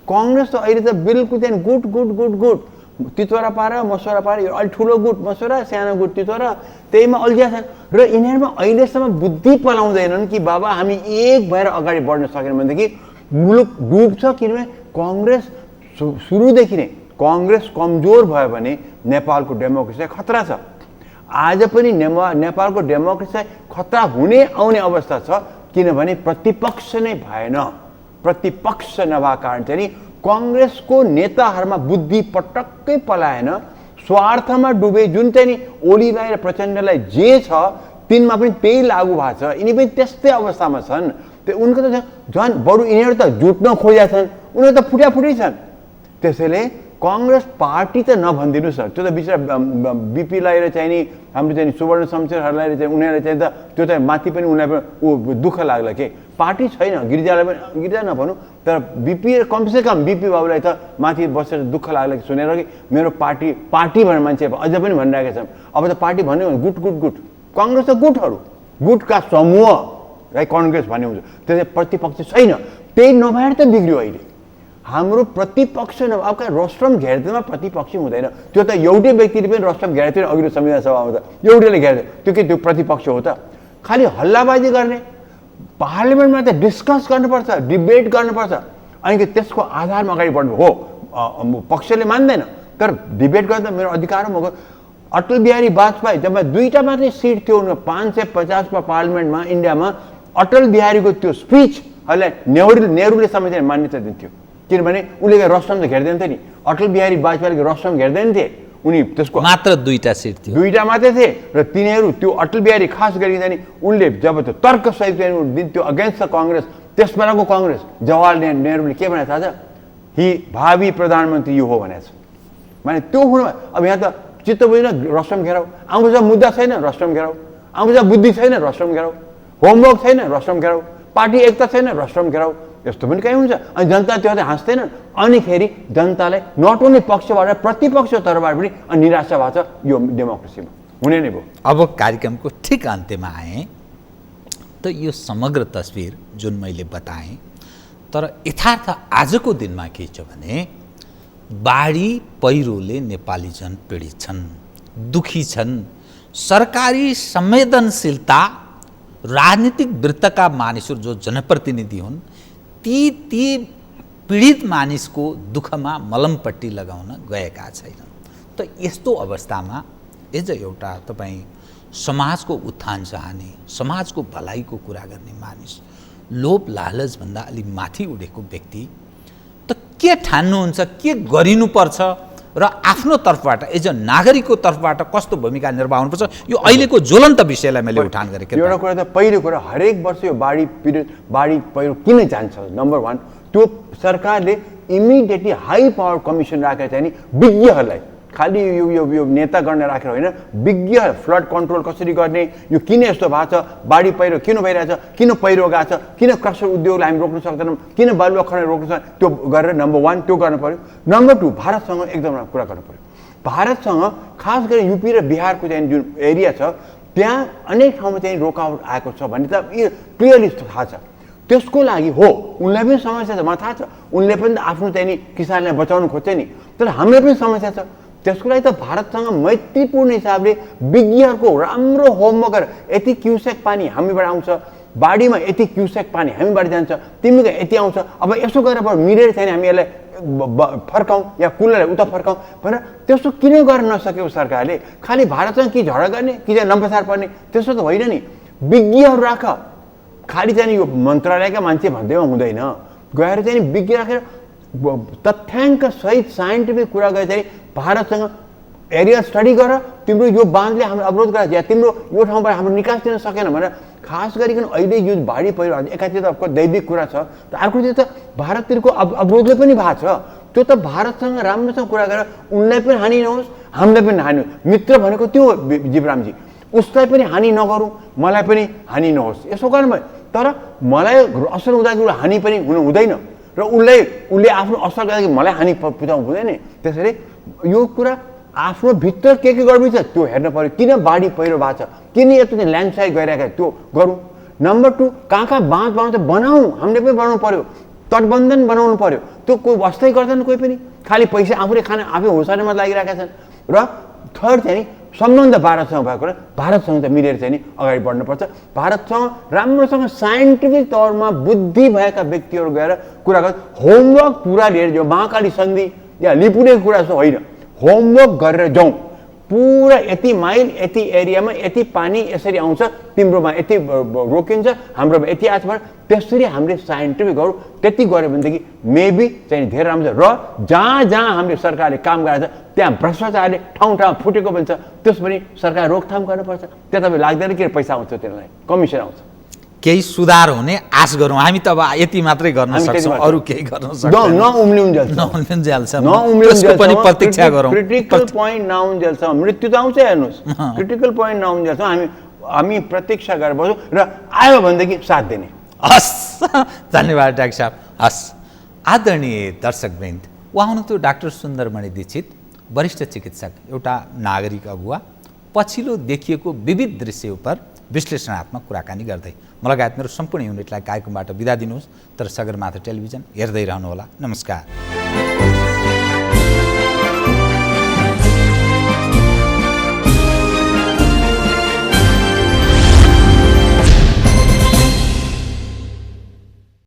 कङ्ग्रेस त अहिले त बिल्कुल त्यहाँ गुट गुट गुट गुट, तितोरा पारा मसोरा पारा, यो अलि ठुलो गुट मसोरा, सानो गुट तितोरा, त्यहीमा अल्झिया छन्। र यिनीहरूमा अहिलेसम्म बुद्धि पलाउँदैनन् कि बाबा हामी एक भएर अगाडि बढ्न सकेन भनेदेखि मुलुक डुब्छ। किनभने कङ्ग्रेस सुरुदेखि नै कङ्ग्रेस कमजोर भयो भने नेपालको डेमोक्रेसीलाई खतरा छ। आज पनि नेपालको डेमोक्रेसीलाई खतरा हुने आउने अवस्था छ, किनभने प्रतिपक्ष नै भएन। प्रतिपक्ष नभएको कारण चाहिँ नि कङ्ग्रेसको नेताहरूमा बुद्धि पटक्कै पलाएन, स्वार्थमा डुबे। जुन चाहिँ नि ओलीलाई र प्रचण्डलाई जे छ तिनमा पनि त्यही लागू भएको छ, यिनी पनि त्यस्तै अवस्थामा छन्। त्यो उनको त झन् बरु यिनीहरू त जुट्न खोजेका छन्, उनीहरू त फुट्याफुटै छन्। त्यसैले कङ्ग्रेस पार्टी त नभनिदिनुहोस् न, त्यो त बिचरा बिपीलाई र चाहिँ नि हाम्रो चाहिँ सुवर्ण शमशेरहरूलाई चाहिँ उनीहरूलाई चाहिँ त त्यो चाहिँ माथि पनि उनीहरूलाई ऊ दुःख लाग्ला के पार्टी छैन। गिरिजालाई पनि, गिरिजा नभनौँ तर बिपी कमसेकम बिपी बाबुलाई त माथि बसेर दुःख लाग्ला कि सुनेर कि मेरो पार्टी भनेर मान्छे अझ पनि भनिरहेका छन्। अब त पार्टी भन्यो भने गुट गुट गुट, कङ्ग्रेस त गुटहरू, गुटका समूहलाई कङ्ग्रेस भन्ने हुन्छ। त्यसले प्रतिपक्ष छैन, त्यही नभएर त बिग्रियो अहिले हाम्रो प्रतिपक्ष। अब कहाँ रोस्टम घेर्दैमा प्रतिपक्ष हुँदैन, त्यो त एउटै व्यक्तिले पनि रोस्टम घेरेको थियो अघिल्लो संविधान सभामा, त एउटैले घेर्थ्यो, त्यो के त्यो प्रतिपक्ष हो त? खालि हल्लाबाजी गर्ने, पार्लियामेन्टमा त डिस्कस गर्नुपर्छ, डिबेट गर्नुपर्छ, अनि त्यसको आधारमा अगाडि बढ्नु हो। पक्षले मान्दैन तर डिबेट गर्दा मेरो अधिकार हो। म अटल बिहारी वाजपेयी जब 2टा मात्रै सिट थियो 550 पार्लियामेन्टमा इन्डियामा, अटल बिहारीको त्यो स्पिचहरूलाई नेहरूले समेत मान्यता दिन्थ्यो, किनभने उसले रोस्टम त घेर्दैन थियो नि। अटल बिहारी वाजपेयीले रोस्टम घेर्दैन थिए, उनी त्यसको मात्र 2टा सिट थियो, 2टा मात्रै थिए र तिनीहरू त्यो अटल बिहारी खास गरी चाहिँ उनले जब त्यो तर्कसहित चाहिँ त्यो अगेन्स्ट द कङ्ग्रेस, त्यस बेलाको कङ्ग्रेस जवाहरलाल नेहरूले के भनेको थाहा छ, हि भावी प्रधानमन्त्री यो हो भनेको छ। माने त्यो हुनु अब यहाँ त चित्त बुझ्न रस्टम घेराउ, आउँछ मुद्दा छैन रस्टम घेराउ, आउँछ बुद्धि छैन रस्टम घेराउ, होमवर्क छैन रस्टम घेराउ, पार्टी एकता छैन रस्टम घेराउ, यस्तो पनि कहीँ हुन्छ। अनि जनता त्यो हाँस्दैन। अनिखेरि जनतालाई नट ओन्ली पक्षबाट प्रतिपक्ष तर्फबाट पनि निराशा भएको छ यो डेमोक्रेसीमा, हुने नै भयो। अब कार्यक्रमको ठिक अन्त्यमा आएँ त यो समग्र तस्बिर जुन मैले बताएँ, तर यथार्थ आजको दिनमा के छ भने बाढी पहिरोले नेपाली जन पीडित छन्, दुखी छन्। सरकारी संवेदनशीलता, राजनीतिक वृत्तका मानिसहरू जो जनप्रतिनिधि हुन् ती पीडित मानिसको दुःखमा मलमपट्टि लगाउन गएका छैनन्। त यस्तो अवस्थामा एज एउटा तपाईँ समाजको उत्थान चाहने, समाजको भलाइको कुरा गर्ने मानिस, लोभ लालचभन्दा अलिक माथि उडेको व्यक्ति त के ठान्नुहुन्छ, के गरिनुपर्छ र आफ्नो तर्फबाट एज अ नागरिकको तर्फबाट कस्तो भूमिका निर्वाह हुनुपर्छ, यो अहिलेको ज्वलन्त विषयलाई मैले उठान गरेँ। एउटा कुरा त पहिलो कुरा, हरेक वर्ष यो बाढी पहिरो किन जान्छ, नम्बर 1 त्यो सरकारले इमिडिएटली हाई पावर कमिसन राखेर चाहिँ नि विज्ञहरूलाई, खालि यो नेता गर्न राखेर होइन, विज्ञ फ्लड कन्ट्रोल कसरी गर्ने, यो किन यस्तो भएको छ, बाढी पहिरो किन भइरहेछ, किन पहिरो गएको छ, किन क्रसर उद्योगलाई हामी रोक्न सक्दैनौँ, किन बालुवा खनन रोक्न सक्दैन, त्यो गरेर नम्बर 1 त्यो गर्नु पऱ्यो। नम्बर 2 भारतसँग एकदम कुरा गर्नु पऱ्यो। भारतसँग खास गरी युपी र बिहारको चाहिँ जुन एरिया छ त्यहाँ अनेक ठाउँमा चाहिँ रोकावट आएको छ भन्ने त क्लियरली थाहा छ। त्यसको लागि हो उनलाई पनि समस्या छ, मलाई थाहा छ, उनले पनि आफ्नो चाहिँ नि किसानलाई बचाउनु खोज्छ नि, तर हामीलाई पनि समस्या छ। त्यसको लागि त भारतसँग मैत्रीपूर्ण हिसाबले विज्ञहरूको राम्रो होमवर्क गरेर यति क्युसेक पानी हामीबाट आउँछ, बाढीमा यति क्युसेक पानी हामीबाट जान्छ, तिमीको यति आउँछ, अब यसो गरेर मिलेर चाहिँ हामी यसलाई फर्काउँ या कुललाई उता फर्काउँ भनेर त्यस्तो किन गर्न नसकेको सरकारले? खालि भारतसँग कि झगडा गर्ने कि चाहिँ लम्पसार पर्ने, त्यस्तो त होइन नि। विज्ञहरू राख, खालि चाहिँ यो मन्त्रालयका मान्छे भन्दैमा हुँदैन, गएर चाहिँ विज्ञ राखेर तथ्याङ्क सहित साइन्टिफिक कुरा गरेर चाहिँ भारतसँग एरिया स्टडी गर, तिम्रो यो बाँधले हाम्रो अवरोध गराएको या तिम्रो यो ठाउँबाट हाम्रो निकास दिन सकेन भनेर। खास गरिकन अहिले यो बाढी पहिरो एकातिर त अफकोर्स दैविक कुरा छ, अर्कोतिर त भारततिरको अवरोधले पनि भएको छ। त्यो त भारतसँग राम्रोसँग कुरा गरेर उनलाई पनि हानि नहोस्, हामीलाई पनि हानि, मित्र भनेको त्यो जीवरामजी, उसलाई पनि हानि नगरौँ, मलाई पनि हानि नहोस्, यसो गर्नु। तर मलाई असर हुँदाखेरि हानि पनि हुनु हुँदैन र उसले आफ्नो असर गर्दाखेरि मलाई हानि पुर्याउनु हुँदैन। त्यसैले यो कुरा आफ्नो भित्र के गर्नुपर्छ त्यो हेर्नु पऱ्यो। किन बाढी पहिरो भएको छ, किन यस्तो चाहिँ ल्यान्डस्लाइड गइरहेको त्यो गरौँ। नम्बर 2 कहाँ बाँध बनाउँछ बनाऊ, हामीले पनि बनाउनु पऱ्यो, तटबन्धन बनाउनु पऱ्यो। त्यो कोही वास्तै गर्दैन, कोही पनि खालि पैसा आफूले खाना आफै होसार्नमा लागिरहेका छन्। र थर्ड चाहिँ सम्बन्ध भारतसँग भएको र भारतसँग त मिलेर चाहिँ नि अगाडि बढ्नुपर्छ। भारतसँग राम्रोसँग साइन्टिफिक तौरमा बुद्धि भएका व्यक्तिहरू गएर कुरा गर्छ, होमवर्क पुरा लिएर जो महाकाली सन्धि या लिपुलेको कुरा जस्तो होइन, होमवर्क गरेर जाउँ। पुरा यति माइल यति एरियामा यति पानी यसरी आउँछ, तिम्रोमा यति रोकिन्छ, हाम्रोमा यति आछ भने त्यसरी हामीले साइन्टिफिक गरौँ। त्यति गऱ्यो भनेदेखि मेबी चाहिँ धेरै राम्रो छ। र जहाँ जहाँ हामीले सरकारले काम गरेको छ त्यहाँ भ्रष्टाचारले ठाउँ ठाउँमा फुटेको भन्छ, त्यस पनि सरकार रोकथाम गर्नुपर्छ। त्यहाँ तपाईँ लाग्दैन कि पैसा आउँछ, त्यसलाई कमिसन आउँछ। केही सुधार हुने आश गरौँ हामी त। अब यति मात्रै गर्न सक्छौँ, अरू केही गर्न सक्दैनौँ। त्यसको पनि प्रतीक्षा गरौँ। क्रिटिकल पोइन्ट नआउन्जेलसम्म मृत्यु त आउँछ, हेर्नुहोस्, क्रिटिकल पोइन्ट नआउन्जेलसम्म हामी प्रतीक्षा गरेर बस्छौँ र आयो भनेदेखि साथ दिने। हस्, धन्यवाद डाक्टर साहब। हस्, आदरणीय दर्शकवृन्द, उहाँ हुनुहुन्थ्यो डाक्टर सुन्दरमणि दीक्षित, वरिष्ठ चिकित्सक, एउटा नागरिक अगुवा, पछिल्लो देखिएको विविध दृश्य उप विश्लेषणात्मक कुराकानी गर्दै म लगायत मेरो सम्पूर्ण युनिटलाई कार्यक्रमबाट बिदा दिनुहोस्। तर सगरमाथा टेलिभिजन हेर्दै रहनुहोला। नमस्कार।